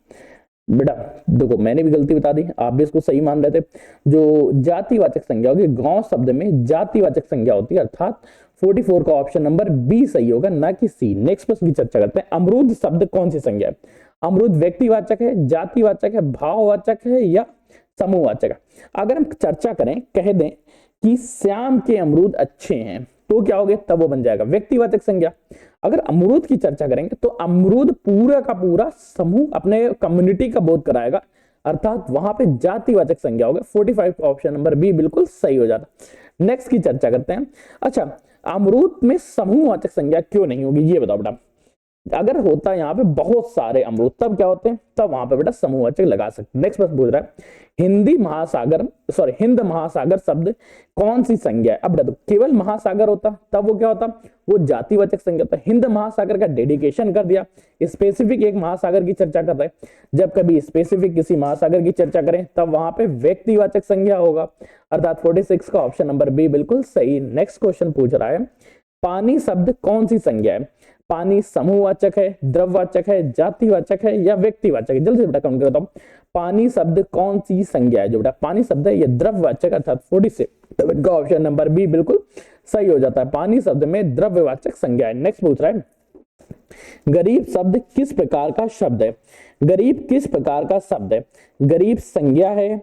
बेटा देखो मैंने भी गलती बता दी, आप भी इसको सही मान रहे थे। जो जातिवाचक संज्ञा होगी, गांव शब्द में जातिवाचक संज्ञा होती है, अर्थात 44 का ऑप्शन नंबर बी सही होगा, ना कि सी। नेक्स्ट प्रश्न की चर्चा करते हैं। अमरूद शब्द कौन सी संज्ञा है? अमरूद व्यक्तिवाचक है, जातिवाचक है, भाववाचक है या समूहवाचक है? अगर हम चर्चा करें, कह दें कि श्याम के अमरूद अच्छे हैं, तो क्या हो गया, तब वो बन जाएगा व्यक्तिवाचक संज्ञा। अगर अमरूद की चर्चा करेंगे तो अमरूद पूरा का पूरा समूह अपने कम्युनिटी का बोध कराएगा, अर्थात वहां पे जातिवाचक संज्ञा होगा। 45 का ऑप्शन नंबर बी बिल्कुल सही हो जाता। नेक्स्ट की चर्चा करते हैं। अच्छा, अमरूद में समूहवाचक संज्ञा क्यों नहीं होगी, ये बताओ बेटा। अगर होता है यहाँ पे बहुत सारे अमरूद, तब क्या होते हैं, तब वहां पे बेटा समूहवाचक लगा सकते। नेक्स्ट प्रश्न पूछ रहा है हिंद महासागर शब्द कौन सी संज्ञा है? अब बेटा केवल महासागर होता तब वो क्या होता, वो जातिवाचक संज्ञा होता। हिंद महासागर का डेडिकेशन कर दिया, स्पेसिफिक एक महासागर की चर्चा कर रहे हैं। जब कभी स्पेसिफिक किसी महासागर की चर्चा करें तब वहां पे व्यक्तिवाचक संज्ञा होगा, अर्थात 46 का ऑप्शन नंबर बी बिल्कुल सही। नेक्स्ट क्वेश्चन पूछ रहा है पानी शब्द कौन सी संज्ञा है? पानी समूहवाचक है, द्रववाचक है, जातिवाचक है या व्यक्तिवाचक है? जल्दी से बेटा काउंट करता हूं, पानी शब्द कौन सी संज्ञा है? जो बेटा पानी शब्द है ये द्रववाचक, अर्थात 46 का ऑप्शन नंबर बी बिल्कुल सही हो जाता है। पानी शब्द में द्रव्यवाचक संज्ञा है। नेक्स्ट पूछ रहा है गरीब शब्द किस प्रकार का शब्द है? गरीब किस प्रकार का शब्द है? गरीब संज्ञा है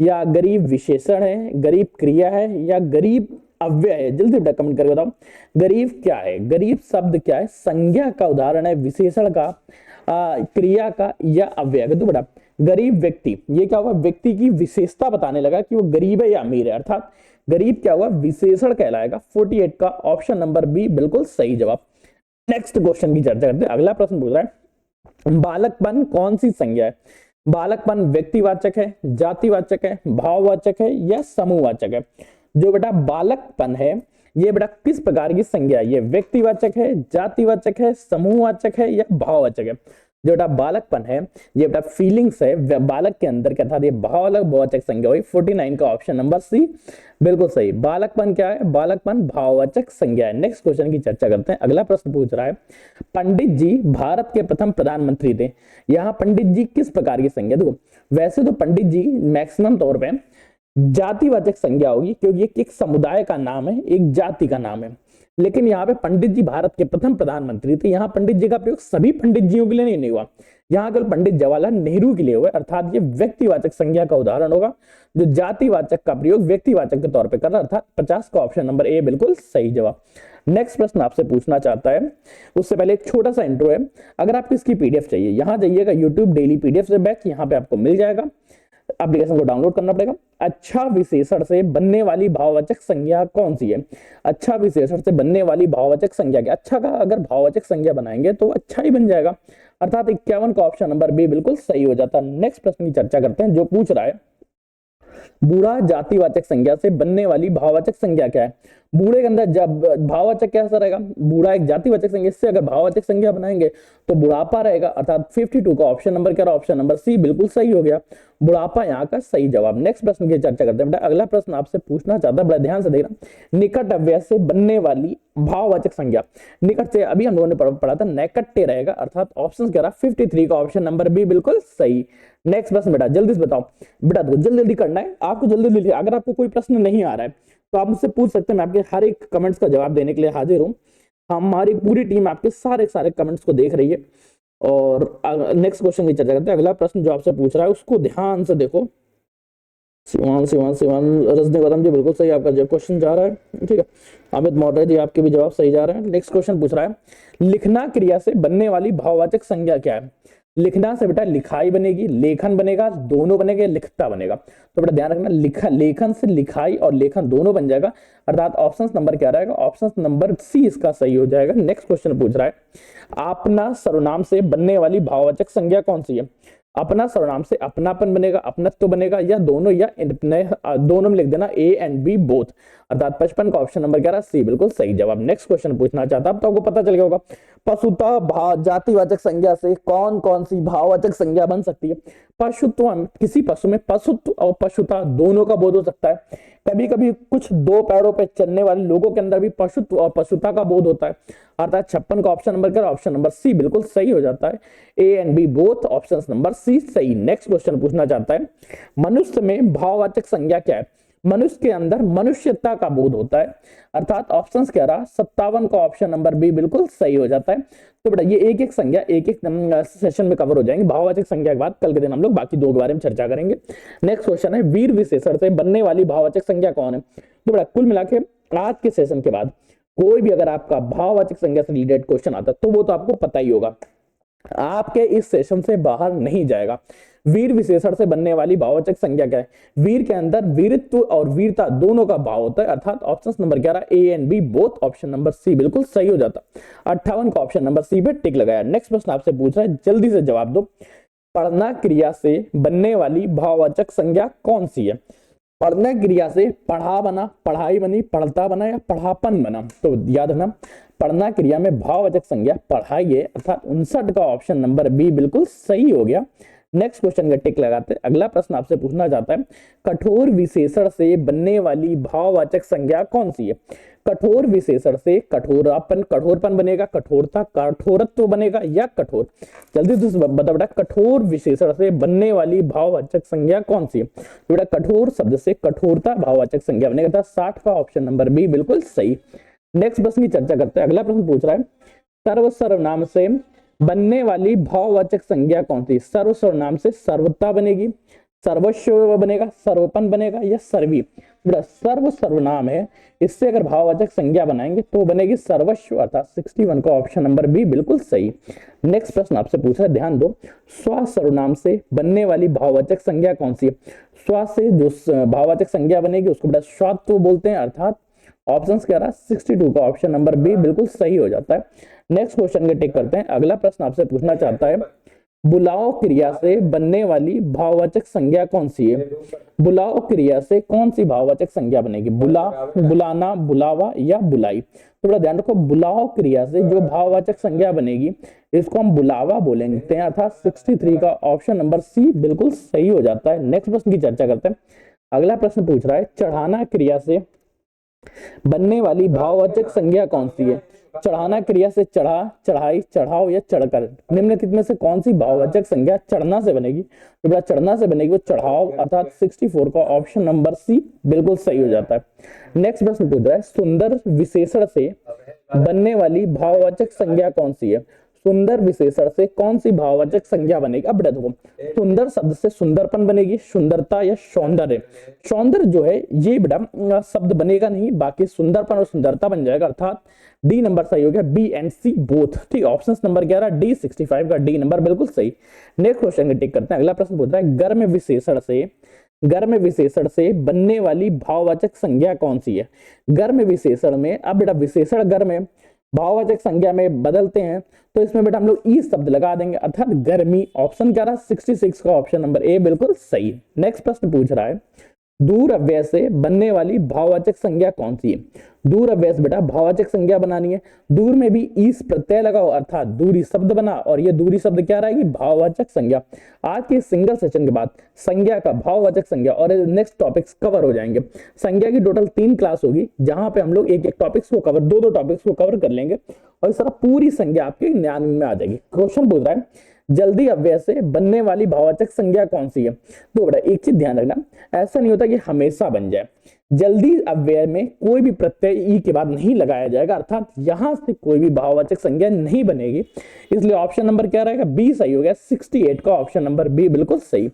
या गरीब विशेषण है, गरीब क्रिया है या गरीब अव्यय है? जल्दी बेटा कमेंट करके बताओ, गरीब क्या है? गरीब शब्द क्या है? संज्ञा का उदाहरण है, विशेषण का, क्रिया का या अव्यय का? तो बेटा गरीब व्यक्ति, ये क्या हुआ, व्यक्ति की विशेषता बताने लगा कि वो गरीब है या अमीर है, अर्थात गरीब क्या हुआ, विशेषण कहलाएगा। 48 का ऑप्शन नंबर बी बिल्कुल सही जवाब। नेक्स्ट क्वेश्चन की चर्चा करते हैं। अगला प्रश्न पूछ रहा है बालकपन कौन सी संज्ञा है? बालकपन व्यक्तिवाचक है, जातिवाचक है, भाववाचक है या समूहवाचक है? जो बेटा बालकपन है ये बेटा किस प्रकार की संज्ञा है? ये व्यक्तिवाचक है, जातिवाचक है, समूहवाचक है या भाववाचक है? जो बेटा बालकपन है ये बेटा फीलिंग्स है बालक के अंदर क्या था, ये भाववाचक संज्ञा हुई। 49 का ऑप्शन नंबर सी बिल्कुल सही। बालकपन क्या है? बालकपन भाववाचक संज्ञा है। नेक्स्ट क्वेश्चन की चर्चा करते हैं। अगला प्रश्न पूछ रहा है पंडित जी भारत के प्रथम प्रधानमंत्री थे, यहाँ पंडित जी किस प्रकार की संज्ञा? देखो वैसे तो पंडित जी मैक्सिमम तौर पर जातिवाचक संज्ञा होगी, क्योंकि एक समुदाय का नाम है, एक जाति का नाम है। लेकिन यहाँ पे पंडित जी भारत के प्रथम प्रधानमंत्री थे, यहाँ पंडित जी का प्रयोग सभी पंडित जियों के लिए नहीं हुआ, यहाँ केवल पंडित जवाहरलाल नेहरू के लिए हुआ, अर्थात ये व्यक्तिवाचक संज्ञा का उदाहरण होगा। जो जातिवाचक का प्रयोग व्यक्तिवाचक के तौर पर कर रहा, अर्थात 50 का ऑप्शन नंबर ए बिल्कुल सही जवाब। नेक्स्ट प्रश्न आपसे पूछना चाहता है, उससे पहले एक छोटा सा इंट्रो है। अगर आपको इसकी पीडीएफ चाहिए, यहाँ जाइएगा यूट्यूब डेली पीडीएफ से बैक, यहाँ पे आपको मिल जाएगा। एप्लीकेशन को डाउनलोड करना पड़ेगा। अच्छा विशेषण से बनने वाली भाववाचक संज्ञा कौन सी है? अच्छा विशेषण से बनने वाली भाववाचक संज्ञा क्या? अच्छा का अगर भाववाचक संज्ञा बनाएंगे तो अच्छा ही बन जाएगा, अर्थात 51 का ऑप्शन नंबर बी बिल्कुल सही हो जाता है। नेक्स्ट प्रश्न की चर्चा करते हैं, जो पूछ रहा है बूढ़ा जातिवाचक संज्ञा से बनने वाली भाववाचक संज्ञा क्या है? बूढ़े के अंदर जब भाववाचक कैसा रहेगा? बूढ़ा एक जातिवाचक संज्ञा, इससे अगर भाववाचक संज्ञा बनाएंगे तो बुढ़ापा रहेगा, अर्थात 52 का ऑप्शन नंबर क्या रहा? ऑप्शन नंबर सी बिल्कुल सही हो गया, बुढ़ापा यहाँ का सही जवाब। नेक्स्ट प्रश्न की चर्चा करते हैं बेटा। अगला प्रश्न आपसे पूछना चाहता है, बड़ा ध्यान से देखना। निकट अव्यय से बनने वाली भाववाचक संज्ञा, निकट से अभी हम लोगों ने पढ़ा था नैकट्य रहेगा, अर्थात ऑप्शन क्या रहा? 53 का ऑप्शन नंबर बी बिल्कुल सही। नेक्स्ट प्रश्न बेटा जल्दी से बताओ, बेटा देखो जल्दी जल्दी करना है आपको, जल्दी जल्दी। अगर आपको कोई प्रश्न नहीं आ रहा है तो आप मुझसे पूछ सकते हैं, मैं आपके हर एक कमेंट्स का जवाब देने के लिए हाजिर हूँ। हमारी पूरी टीम आपके सारे कमेंट्स को देख रही है। और नेक्स्ट क्वेश्चन की चर्चा करते हैं। अगला प्रश्न जो आपसे पूछ रहा है उसको ध्यान से देखो। सिवान रजनी गौतम जी बिल्कुल सही, आपका जो क्वेश्चन जा रहा है, ठीक है। अमित मौर्य जी आपके भी जवाब सही जा रहे हैं। नेक्स्ट क्वेश्चन पूछ रहा है, लिखना क्रिया से बनने वाली भाववाचक संज्ञा क्या है? लिखना से बेटा लिखाई बनेगी, लेखन बनेगा, दोनों बनेगा, लिखता बनेगा। तो बेटा ध्यान रखना, लेखन से लिखाई और लेखन दोनों बन जाएगा, अर्थात ऑप्शन नंबर क्या रहेगा? ऑप्शन नंबर सी इसका सही हो जाएगा। नेक्स्ट क्वेश्चन पूछ रहा है, अपना सर्वनाम से बनने वाली भाववाचक संज्ञा कौन सी है? अपना सर्वनाम से अपनापन बनेगा, अपनत्व बनेगा, या दोनों, या दोनों में लिख देना ए एंड बी बोथ, अर्थात 55 का ऑप्शन नंबर क्या रहा? सी बिल्कुल सही जवाब। नेक्स्ट क्वेश्चन पूछना चाहता हूं, तो आपको पता चल गया होगा पशुता जातिवाचक संज्ञा से कौन कौन सी भाववाचक संज्ञा बन सकती है। पशुत्व, किसी पशु में पशुत्व और पशुता दोनों का बोध हो सकता है। कभी कभी कुछ दो पैरों पर चलने वाले लोगों के अंदर भी पशुत्व और पशुता का बोध होता है, अर्थात 56 का ऑप्शन नंबर क्या? ऑप्शन नंबर सी बिल्कुल सही हो जाता है। A and B both, option number C सही। नेक्स्ट क्वेश्चन पूछना चाहता है, मनुष्य में भाववाचक संज्ञा क्या है? मनुष्य के अंदर मनुष्यता का बोध होता है, अर्थात ऑप्शन क्या रहा? 57 का ऑप्शन नंबर बी बिल्कुल सही हो जाता है। तो बेटा ये एक एक संज्ञा एक एक सेशन में कवर हो जाएंगे। भाववाचक संज्ञा के बाद कल के दिन हम लोग बाकी दो के बारे में चर्चा करेंगे। नेक्स्ट क्वेश्चन है, वीर विशेषण से बनने वाली भाववाचक संज्ञा कौन है? तो बेटा कुल मिला के आज के सेशन के बाद कोई भी अगर आपका भाववाचक संज्ञा से रिलेटेड क्वेश्चन आता है तो वो तो आपको पता ही होगा, आपके इस सेशन से बाहर नहीं जाएगा। वीर विशेषण से बनने वाली भाववाचक संज्ञा क्या है? वीर के अंदर वीरत्व और वीरता दोनों का भाव होता है, अर्थात ऑप्शन नंबर क्या रहा? A and B both, option number C बिल्कुल सही हो जाता। 58 का ऑप्शन नंबर सी पे टिक लगाया। नेक्स्ट प्रश्न आपसे पूछ रहा है, जल्दी से जवाब दो। पढ़ना क्रिया से बनने वाली भाववाचक संज्ञा कौन सी है? पढ़ना क्रिया से पढ़ा बना, पढ़ाई बनी, पढ़ता बना, या पढ़ापन बना? तो याद रखना, पढ़ना क्रिया में भाववाचक संज्ञा पढ़ाई है, अर्थात 59 का ऑप्शन नंबर बी बिल्कुल सही हो गया। नेक्स्ट क्वेश्चन का टिक लगाते हैं। अगला प्रश्न आपसे पूछना चाहता है, कठोर विशेषण से बनने वाली भाववाचक संज्ञा कौन सी है? कठोर विशेषण से कठोरपन बनेगा, कठोरता, कठोरत्व बनेगा, या कठोर? जल्दी से बता बेटा, कठोर विशेषण से बनने वाली भाववाचक संज्ञा कौन सी है? तो बेटा कठोर शब्द से कठोरता भाववाचक संज्ञा बनेगा, 60 का ऑप्शन नंबर बी बिल्कुल सही। नेक्स्ट प्रश्न की चर्चा करते हैं। अगला प्रश्न पूछ रहा है, सर्वनाम से बनने वाली भाववाचक संज्ञा कौन सी? सर्वनाम से सर्वता बनेगी, सर्वस्व बनेगा, सर्वपन बनेगा, या सर्वी? बेटा सर्वनाम है, इससे अगर भाववाचक संज्ञा बनाएंगे तो बनेगी सर्वस्व, अर्थात 61 का ऑप्शन नंबर बी बिल्कुल सही। नेक्स्ट प्रश्न आपसे पूछ रहा है, ध्यान दो। स्व सर्वनाम से बनने वाली भाववाचक संज्ञा कौन सी है? स्व से जो भाववाचक संज्ञा बनेगी उसको बेटा स्वात्व बोलते हैं, अर्थात ऑप्शन क्या रहा? 62 का ऑप्शन नंबर बी बिल्कुल सही हो जाता है। नेक्स्ट क्वेश्चन के टिक करते हैं। अगला प्रश्न आपसे पूछना चाहता है, बुलाओ क्रिया से बनने वाली भाववाचक संज्ञा कौन सी है? बुलाओ क्रिया से कौन सी भाववाचक संज्ञा बनेगी? बुलाना, बुलावा, या बुलाई? थोड़ा ध्यान रखो, बुलाओ क्रिया से जो भाववाचक संज्ञा बनेगी इसको हम बुलावा बोलेंगे, अर्थात 63 का ऑप्शन नंबर सी बिल्कुल सही हो जाता है। नेक्स्ट प्रश्न की चर्चा करते हैं। अगला प्रश्न पूछ रहा है, चढ़ाना क्रिया से बनने वाली भाववाचक संज्ञा कौन सी है? चढ़ाना क्रिया से चढ़ा, चढ़ाई, चढ़ाओ, या चढ़कर? निम्नलिखित में से कौन सी भाववाचक संज्ञा चढ़ना से बनेगी? तो बेटा चढ़ना से बनेगी वो चढ़ाओ, अर्थात 64 का ऑप्शन नंबर सी बिल्कुल सही हो जाता है। नेक्स्ट प्रश्न पूछ रहा है, सुंदर विशेषण से बनने वाली भाववाचक संज्ञा कौन सी है? सुंदर विशेषण से कौन सी भाववाचक संज्ञा बनेगी? अब बेटा देखो, सुंदर शब्द से सुंदरपन बनेगी, सुंदरता, या सौंदर्य? सौंदर्य जो है ये बेटा शब्द बनेगा नहीं, बाकी सुंदरपन और सुंदरता बन जाएगा, अर्थात डी नंबर सही हो गया, बी एंड सी बोथ, ठीक। ऑप्शन नंबर क्या रहा? डी, 65 का डी नंबर बिल्कुल सही। नेक्स्ट क्वेश्चन को टिक करते हैं। अगला प्रश्न पूछ रहा है, गर्म विशेषण से बनने वाली भाववाचक संज्ञा कौन सी है? गर्म विशेषण में, अब बेटा विशेषण गर्म है, भाववाचक संज्ञा में बदलते हैं तो इसमें बेटा हम लोग ई शब्द लगा देंगे, अर्थात गर्मी। ऑप्शन क्या रहा? 66 का ऑप्शन नंबर ए बिल्कुल सही। नेक्स्ट प्रश्न पूछ रहा है, दूर अव्यय से बनने वाली भाववाचक संज्ञा कौन सी है? दूर अव्यय से बेटा भाववाचक संज्ञा बनानी है। दूर में भी ईस प्रत्यय लगाओ अर्थात दूरी शब्द बना, और ये दूरी शब्द क्या रहेगी? भाववाचक संज्ञा। आज के सिंगल सेशन के बाद संज्ञा का भाववाचक संज्ञा और नेक्स्ट टॉपिक्स कवर हो जाएंगे। संज्ञा की टोटल 3 क्लास होगी, जहां पे हम लोग एक एक टॉपिक्स को कवर, दो टॉपिक्स को कवर कर लेंगे, और इस तरह पूरी संज्ञा आपके ज्ञान में आ जाएगी। क्वेश्चन पूछ रहा है जल्दी अव्यय से बनने वाली भाववाचक संज्ञा कौन सी है? तो बेटा एक चीज ध्यान रखना, ऐसा नहीं होता कि हमेशा बन जाए। जल्दी अव्यय में कोई भी प्रत्यय ई के बाद नहीं लगाया जाएगा, अर्थात यहां से कोई भी भाववाचक संज्ञा नहीं बनेगी। इसलिए ऑप्शन नंबर क्या रहेगा? बी सही हो गया। 68 का ऑप्शन नंबर बी बिल्कुल सही।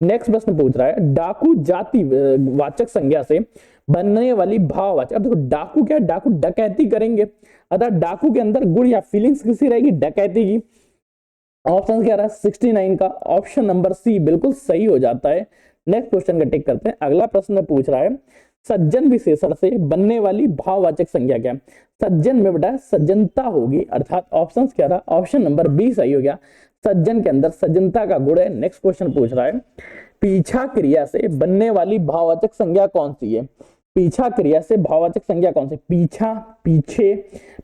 नेक्स्ट प्रश्न पूछ रहा है डाकू जाति वाचक संज्ञा से बनने वाली भाववाचक। अब देखो डाकू क्या है? डाकू डकैती करेंगे, अर्थात डाकू के अंदर गुण या फीलिंग्स किसी रहेगी? डकैती की। ऑप्शन क्या रहा है? 69 का ऑप्शन नंबर सी बिल्कुल सही हो जाता है। नेक्स्ट क्वेश्चन का टिक करते हैं। अगला प्रश्न पूछ रहा है सज्जन विशेषण से बनने वाली भाववाचक संज्ञा क्या है? सज्जन में बेटा सज्जनता होगी, अर्थात ऑप्शन क्या रहा? ऑप्शन नंबर बी सही हो गया। सज्जन के अंदर सज्जनता का गुण है। नेक्स्ट क्वेश्चन पूछ रहा है पीछा क्रिया से बनने वाली भाववाचक संज्ञा कौन सी है? पीछा क्रिया से भाववाचक संज्ञा कौन सी? पीछा, पीछे,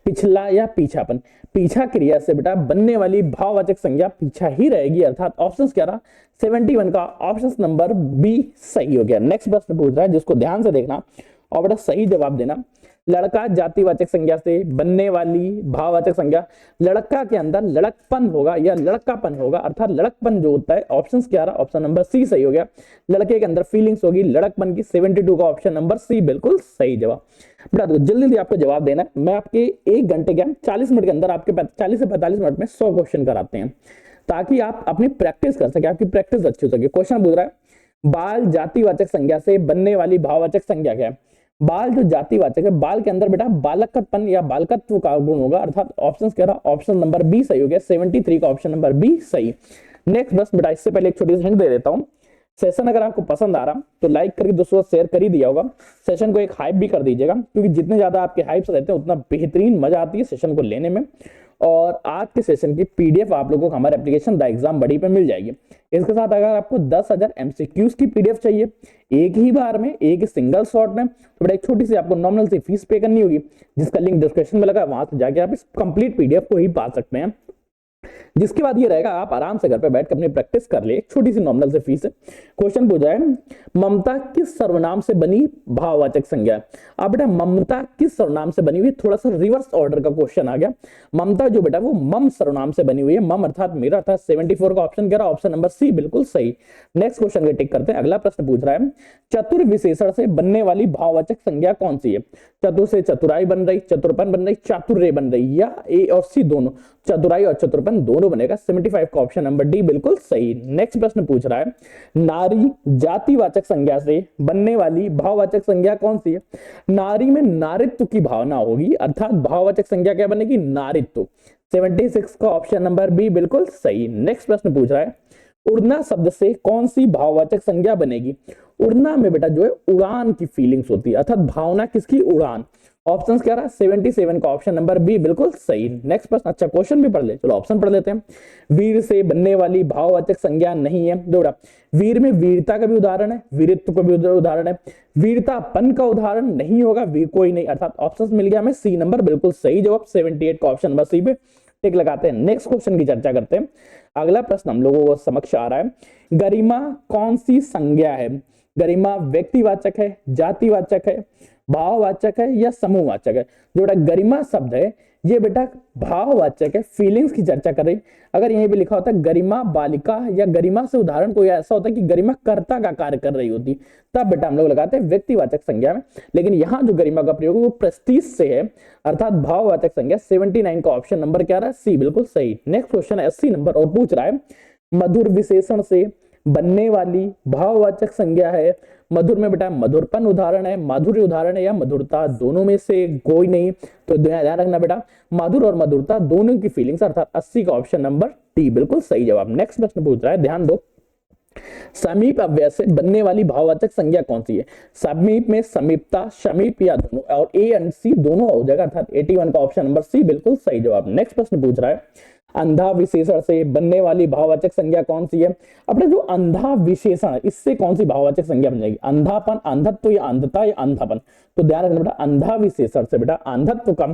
पिछला या पीछापन। पीछा क्रिया से बेटा बनने वाली भाववाचक संज्ञा पीछा ही रहेगी, अर्थात ऑप्शन क्या रहा? 71 का ऑप्शन नंबर बी सही हो गया। नेक्स्ट प्रश्न पूछ रहा है जिसको ध्यान से देखना और बेटा सही जवाब देना। लड़का जातिवाचक संज्ञा से बनने वाली भाववाचक संज्ञा, लड़का के अंदर लड़कपन होगा या लड़कापन होगा, अर्थात लड़कपन जो होता है ऑप्शन क्या रहा? ऑप्शन नंबर सी सही हो गया। लड़के के अंदर फीलिंग्स होगी लड़कपन की। 72 का ऑप्शन नंबर सी बिल्कुल सही जवाब। बेटा जल्दी जल्दी आपको जवाब देना है। मैं आपके 1 घंटे के 40 मिनट के अंदर आपके 40 से 45 मिनट में 100 क्वेश्चन कराते हैं, ताकि आप अपनी प्रैक्टिस कर सके, आपकी प्रैक्टिस अच्छी हो सके। क्वेश्चन पूछ रहा है बाल जातिवाचक संज्ञा से बनने वाली भाववाचक संज्ञा क्या है? बाल जो जातिवाचक है, बाल के अंदर बेटा बालकत्वपन या बालकत्व का गुण होगा, अर्थात ऑप्शन क्या रहा? ऑप्शन नंबर बी सही हो गया। 73 का ऑप्शन नंबर बी सही। नेक्स्ट बस बेटा इससे पहले एक छोटी सी हिंट दे देता हूं। सेशन अगर आपको पसंद आ रहा तो लाइक करके दोस्तों शेयर कर ही दिया होगा। सेशन को एक हाइप भी कर दीजिएगा, क्योंकि जितने ज्यादा आपके हाइप्स रहते हैं उतना बेहतरीन मजा आती है सेशन को लेने में। और आज के सेशन की पीडीएफ आप लोगों को हमारे एप्लीकेशन द एग्जाम बडी पे मिल जाएगी। इसके साथ अगर आपको 10,000 एमसीक्यूज की पीडीएफ चाहिए एक ही बार में, एक सिंगल शॉट में, तो बड़ा एक छोटी सी आपको नॉमिनल सी फीस पे करनी होगी, जिसका लिंक डिस्क्रिप्शन में लगा है, वहां से जाके आप इस कंप्लीट पीडीएफ को ही पा सकते हैं। जिसके बाद ये रहेगा आप आराम से घर पे बैठ कर अपनी प्रैक्टिस कर ले, एक छोटी सी नॉमिनल से फीस है। क्वेश्चन पूछा है ममता किस सर्वनाम से बनी भाववाचक संज्ञा है? अब बेटा ममता किस सर्वनाम से बनी हुई? थोड़ा सा रिवर्स ऑर्डर का क्वेश्चन आ गया। ममता जो बेटा वो मम सर्वनाम से बनी हुई है। मम अर्थात मेरा, अर्थात 74 का ऑप्शन क्या रहा? ऑप्शन नंबर सी बिल्कुल सही। नेक्स्ट क्वेश्चन का टिक करते हैं। अगला प्रश्न पूछ रहा है चतुर विशेषण से बनने वाली भाववाचक संज्ञा कौन सी है? चतुर से चतुराई बन रही, चतुरपन बन रही, चातुर्य बन रही, या ए और सी दोनों? चतुराई और चतुरपन दोनों बनेगा। 75 का ऑप्शन नंबर डी बिल्कुल सही। नेक्स्ट प्रश्न पूछ रहा है नारी जातिवाचक संज्ञा से बनने वाली भाववाचक संज्ञा कौन सी है? नारी में नारित्व की भावना होगी, अर्थात भाववाचक संज्ञा क्या बनेगी? नारित्व। 76 का ऑप्शन नंबर बी बिल्कुल सही। नेक्स्ट प्रश्न पूछ रहा है उड़ना शब्द से कौन सी भाववाचक संज्ञा बनेगी? उड़ना में बेटा जो है उड़ान की फीलिंग्स होती है, अर्थात भावना किसकी? उड़ान। ऑप्शन क्या रहा? 77 का ऑप्शन नंबर बी बिल्कुल सही। नेक्स्ट प्रश्न, अच्छा क्वेश्चन भी पढ़ ले, चलो ऑप्शन पढ़ लेते हैं। वीर से बनने वाली भाववाचक संज्ञा नहीं है। दोड़ा वीर में वीरता का भी उदाहरण है, वीरत्व का भी उदाहरण है, वीरतापन का उदाहरण नहीं होगा, वीर कोई नहीं, अर्थात ऑप्शन मिल गया हमें सी नंबर बिल्कुल सही जवाब। 78 का ऑप्शन नंबर सी पे टिक लगाते हैं। नेक्स्ट क्वेश्चन की चर्चा करते हैं। अगला प्रश्न हम लोगों को समक्ष आ रहा है गरिमा कौन सी संज्ञा है? गरिमा व्यक्तिवाचक है, जातिवाचक है, भाववाचक है या समूहवाचक है? जो बेटा गरिमा शब्द है ये बेटा भाववाचक है, फीलिंग्स की चर्चा कर रही। अगर यहीं पे लिखा होता है गरिमा बालिका या गरिमा से उदाहरण कोई ऐसा होता है कि गरिमा कर्ता का कार्य कर रही होती, तब बेटा हम लोग लगाते हैं व्यक्तिवाचक संज्ञा में। लेकिन यहाँ जो गरिमा का प्रयोग है वो प्रेस्टीज से है, अर्थात भाववाचक संज्ञा। 79 का ऑप्शन नंबर क्या रहा है? सी बिल्कुल सही। नेक्स्ट क्वेश्चन है 80 नंबर और पूछ रहा है मधुर विशेषण से बनने वाली भाववाचक संज्ञा है। मधुर में बेटा मधुरपन उदाहरण है, माधुर्य उदाहरण है या मधुरता, दोनों में से कोई नहीं। तो ध्यान रखना बेटा मधुर और मधुरता दोनों की फीलिंग्स, अर्थात 80 का ऑप्शन नंबर टी बिल्कुल सही जवाब। नेक्स्ट प्रश्न पूछ रहा है, ध्यान दो, समीप अव्यय से बनने वाली भाववाचक संज्ञा कौन सी है? समीप में समीपता, समीप या दोनों, और ए एंड सी दोनों हो जाएगा, अर्थात 81 का ऑप्शन नंबर सी बिल्कुल सही जवाब। नेक्स्ट प्रश्न पूछ रहा है अंधा विशेषण से बनने वाली भाववाचक संज्ञा कौन सी है? अपने जो अंधा विशेषण है इससे कौन सी भाववाचक संज्ञा बन जाएगी? अंधापन, अंधत्व या अंधता या अंधापन। तो ध्यान रखना बेटा, अंधा विशेषण से बेटा अंधत्व का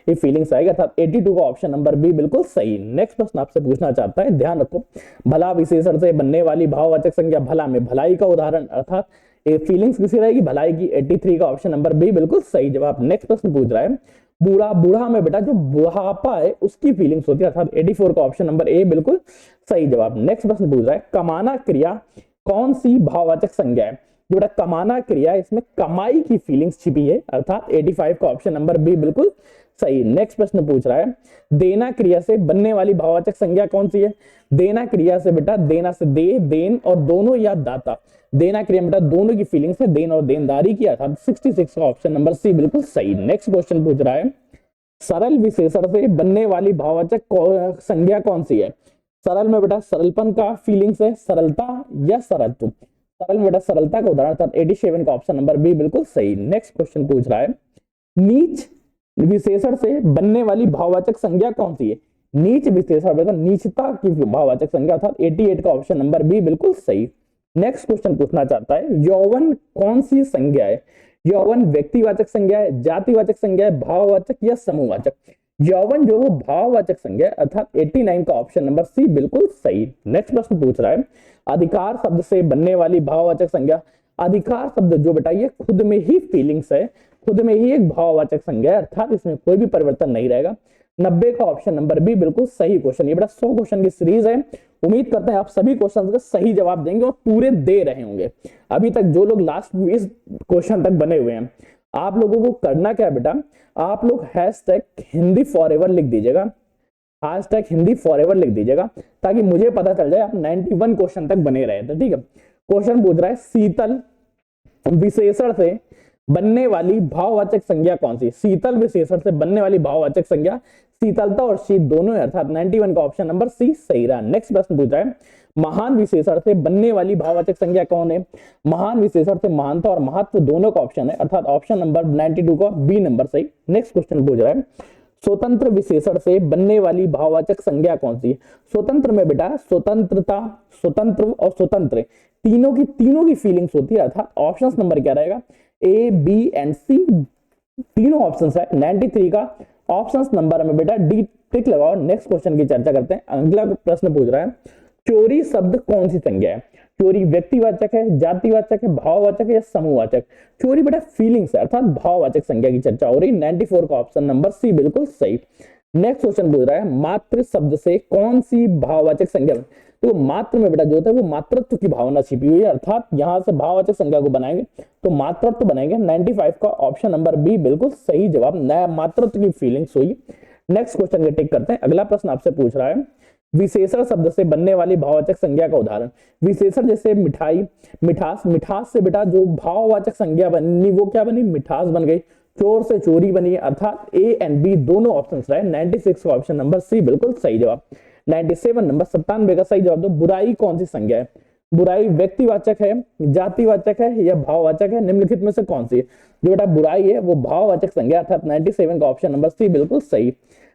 ये फीलिंग्स आएगा, अर्थात 82 का ऑप्शन नंबर बी बिल्कुल सही। नेक्स्ट प्रश्न आपसे पूछना चाहता है, ध्यान रखो, भला विशेषण से बनने वाली भाववाचक संज्ञा भला में भलाई का उदाहरण, अर्थात ये फीलिंग्स किसी रहेगी? भलाई की। 83 का ऑप्शन नंबर बी बिल्कुल सही जवाब। नेक्स्ट प्रश्न पूछ रहा है, बूढ़ा, बूढ़ा में बेटा जो बुढ़ापा है उसकी फीलिंग्स होती है, अर्थात 84 का ऑप्शन नंबर ए बिल्कुल सही जवाब। नेक्स्ट प्रश्न पूछ रहा है, कमाना क्रिया कौन सी भाववाचक संज्ञा है? जो बेटा कमाना क्रिया है इसमें कमाई की फीलिंग्स छिपी है, अर्थात 85 का ऑप्शन नंबर बी बिल्कुल सही। नेक्स्ट प्रश्न पूछ रहा है, देना क्रिया से बनने वाली भाववाचक संज्ञा कौन सी है? देना क्रिया से बेटा देना से दे, देन और दोनों या दाता। देना क्रिया बेटा दोनों की फीलिंग्स है, देन और देनदारी की, अर्थात 66 का ऑप्शन नंबर सी बिल्कुल सही। नेक्स्ट क्वेश्चन पूछ रहा है, सरल विशेषण से बनने वाली भाववाचक संज्ञा कौन सी है? सरल में बेटा सरलपन का फीलिंग्स है, सरलता या सरलत्व। सरल में बेटा सरलता का उदाहरण, अर्थात 87 का ऑप्शन नंबर बी बिल्कुल सही। नेक्स्ट क्वेश्चन पूछ रहा है, नीच विशेषण से बनने वाली भाववाचक संज्ञा कौन सी है? नीच विशेषण बेटा नीचता की भाववाचक संज्ञा, अर्थात 88 का ऑप्शन नंबर बी बिल्कुल सही। नेक्स्ट क्वेश्चन पूछना चाहता है, यौवन कौन सी संज्ञा है? यौवन व्यक्तिवाचक संज्ञा है, जातिवाचक संज्ञा है, भाववाचक या समूहवाचक? यौवन जो भाववाचक संज्ञा है, अर्थात 89 का ऑप्शन नंबर सी बिल्कुल सही। नेक्स्ट प्रश्न पूछ रहा है, अधिकार शब्द से बनने वाली भाववाचक संज्ञा। अधिकार शब्द जो बेटा ये खुद में ही फीलिंग्स है, खुद में ही एक भाववाचक संज्ञा है, अर्थात इसमें कोई भी परिवर्तन नहीं रहेगा। 90 का ऑप्शन नंबर बी बिल्कुल सही क्वेश्चन। ये बेटा 100 क्वेश्चन की सीरीज है, उम्मीद करते हैं आप सभी क्वेश्चन का सही जवाब देंगे और पूरे दे रहे होंगे। अभी तक जो लोग लास्ट 20 क्वेश्चन तक बने हुए हैं, आप लोगों को करना क्या है बेटा, आप लोग हैशटैग हिंदी फॉरएवर लिख दीजिएगा, हैशटैग हिंदी फॉरएवर लिख दीजिएगा, ताकि मुझे पता चल जाए आप 91 क्वेश्चन तक बने रहे थे। ठीक है, क्वेश्चन पूछ रहा है, शीतल विशेषण से बनने वाली भाववाचक संज्ञा कौन सी? शीतल विशेषण से बनने वाली भाववाचक संज्ञा शीतलता और शीत दोनों है, अर्थात 91 का ऑप्शन नंबर सी सही रहा। नेक्स्ट प्रश्न पूछा है, महान विशेषण से बनने वाली भाववाचक संज्ञा कौन है? महान विशेषण से महानता और महत्व दोनों का ऑप्शन है, अर्थात ऑप्शन नंबर 92 का बी नंबर सही। नेक्स्ट क्वेश्चन पूछ रहा है, स्वतंत्र विशेषण से बनने वाली भाववाचक संज्ञा कौन सी? स्वतंत्र में बेटा स्वतंत्रता, स्वतंत्र और स्वतंत्र तीनों की फीलिंग्स होती है, अर्थात ऑप्शन नंबर क्या रहेगा? ए, बी एंड सी तीनों ऑप्शन है। 93 का ऑप्शन नंबर में बेटा डी टिक लगाओ। नेक्स्ट क्वेश्चन की चर्चा करते हैं। अगला प्रश्न पूछ रहा है, चोरी शब्द कौन सी संज्ञा है? चोरी व्यक्तिवाचक है, जातिवाचक है, भाववाचक है या समूहवाचक? चोरी बेटा फीलिंग्स है, अर्थात भाववाचक संज्ञा की चर्चा हो रही। 94 का ऑप्शन नंबर सी बिल्कुल सही। नेक्स्ट क्वेश्चन पूछ रहा है, मात्र शब्द से कौन सी भाववाचक संज्ञा? तो मात्र में बेटा जो होता है वो मातृत्व की भावना छिपी हुई है, अर्थात यहां से भाववाचक संज्ञा को बनाएंगे तो मातृत्व बनेंगे। 95 का ऑप्शन नंबर बी बिल्कुल सही जवाब, नया मातृत्व की फीलिंग्स हुई। नेक्स्ट क्वेश्चन के टिक करते हैं। अगला प्रश्न आपसे पूछ रहा है, विशेषण शब्द से बनने वाली भाववाचक संज्ञा का उदाहरण। विशेषण जैसे मिठाई, मिठास, मिठास से बेटा जो भाववाचक संज्ञा बनी वो क्या बनी? मिठास बन गई। चोर से चोरी बनी, अर्थात ए एंड बी दोनों ऑप्शन रहे। 96 का ऑप्शन नंबर सी बिल्कुल सही जवाब। 97 नंबर 97 का सही जवाब दो। बुराई कौन सी संज्ञा है? बुराई व्यक्तिवाचक है, जातिवाचक है या भाववाचक है? निम्नलिखित में से कौन सी है? जो बेटा बुराई है वो भाववाचक संज्ञा, अर्थात 97 का ऑप्शन नंबर सी बिल्कुल सही।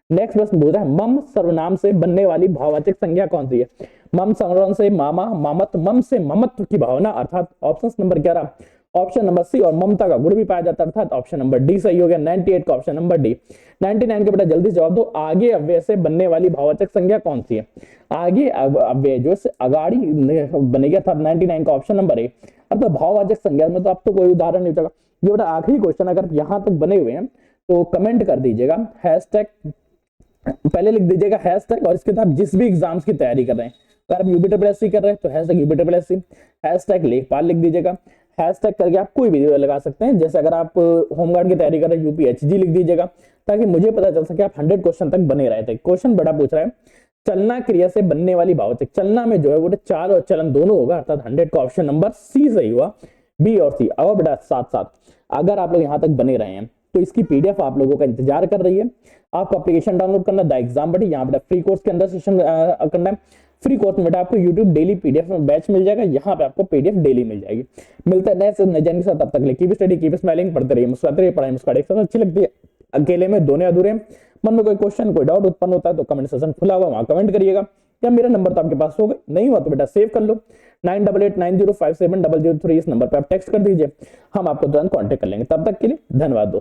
नेक्स्ट प्रश्न पूछ रहा है, मम सर्वनाम से बनने वाली भाववाचक संज्ञा कौन सी है? मम सर्वनाम से मामा, मामत, मम से ममत्व की भावना, अर्थात ऑप्शन नंबर क्या रहा? Option number C. और ममता का गुण भी पाया जाता है, अर्थात ऑप्शन नंबर डी सही हो गया। 98 का ऑप्शन नंबर डी। 99 के बेटा जल्दी जवाब दो, आगे अव्यय से बनने वाली भाववाचक संज्ञा कौन सी है? आगे अव्यय जो से अगाड़ी बनेगी, अर्थात 99 का ऑप्शन नंबर ए। अर्थात भाववाचक संज्ञा में तो अब तो कोई उदाहरण नहीं चला। ये बेटा आखिरी क्वेश्चन, अगर यहां तक बने हुए हैं तो कमेंट कर दीजिएगा, हैशटैग पहले लिख दीजिएगा हैशटैग, और इसके साथ जिस भी एग्जाम्स की तैयारी कर रहे हैं, अगर आप यूपीएससी कर रहे हैं तो हैशटैग यूपीएससी, हैशटैग लेखपाल लिख दीजिएगा। हैशटैग करके आप कोई भी लगा सकते हैं, जैसे अगर आप होमगार्ड की तैयारी कर रहे हैं यूपीएचजी लिख दीजिएगा, ताकि मुझे पता चल सके आप 100 क्वेश्चन तक बने रहे थे। क्वेश्चन बड़ा पूछ रहा है, चलना क्रिया से बनने वाली भाववाचक। चलना में जो है वो चाल और चलन दोनों होगा, अर्थात 100 का ऑप्शन नंबर सी सही हुआ। बी और सी। अब बेटा साथ साथ अगर आप लोग यहाँ तक बने रहे हैं तो इसकी पीडीएफ आप लोगों का इंतजार कर रही है। आपको एप्लीकेशन डाउनलोड करना, द एग्जाम बटी, यहाँ बेटा फ्री कोर्स के अंदर सेशन करना है। फ्री कोर्स में बेटा आपको यूट्यूब डेली पीडीएफ में बैच मिल जाएगा, यहाँ पे आपको पीडीएफ डेली मिल जाएगी। मिलता है नए जन के साथ, तब तक कीप स्टडी कीप स्माइलिंग, पढ़ते रहिए, मुस्कुराते रहिए। पढ़ाई मुस्कुराते एक साथ अच्छी लगती है, अकेले में दोनों अधूरे। मन में कोई क्वेश्चन कोई डाउट उत्पन्न होता है तो कमेंट सेक्शन खुला हुआ, वहां कमेंट करिएगा, या मेरा नंबर तो आपके पास होगा, नहीं हुआ तो बेटा सेव कर लो 9889057003, इस नंबर पे आप टेक्स्ट कर दीजिए, हम आपको तुरंत कांटेक्ट कर लेंगे। तब तक के लिए धन्यवाद दोस्तों।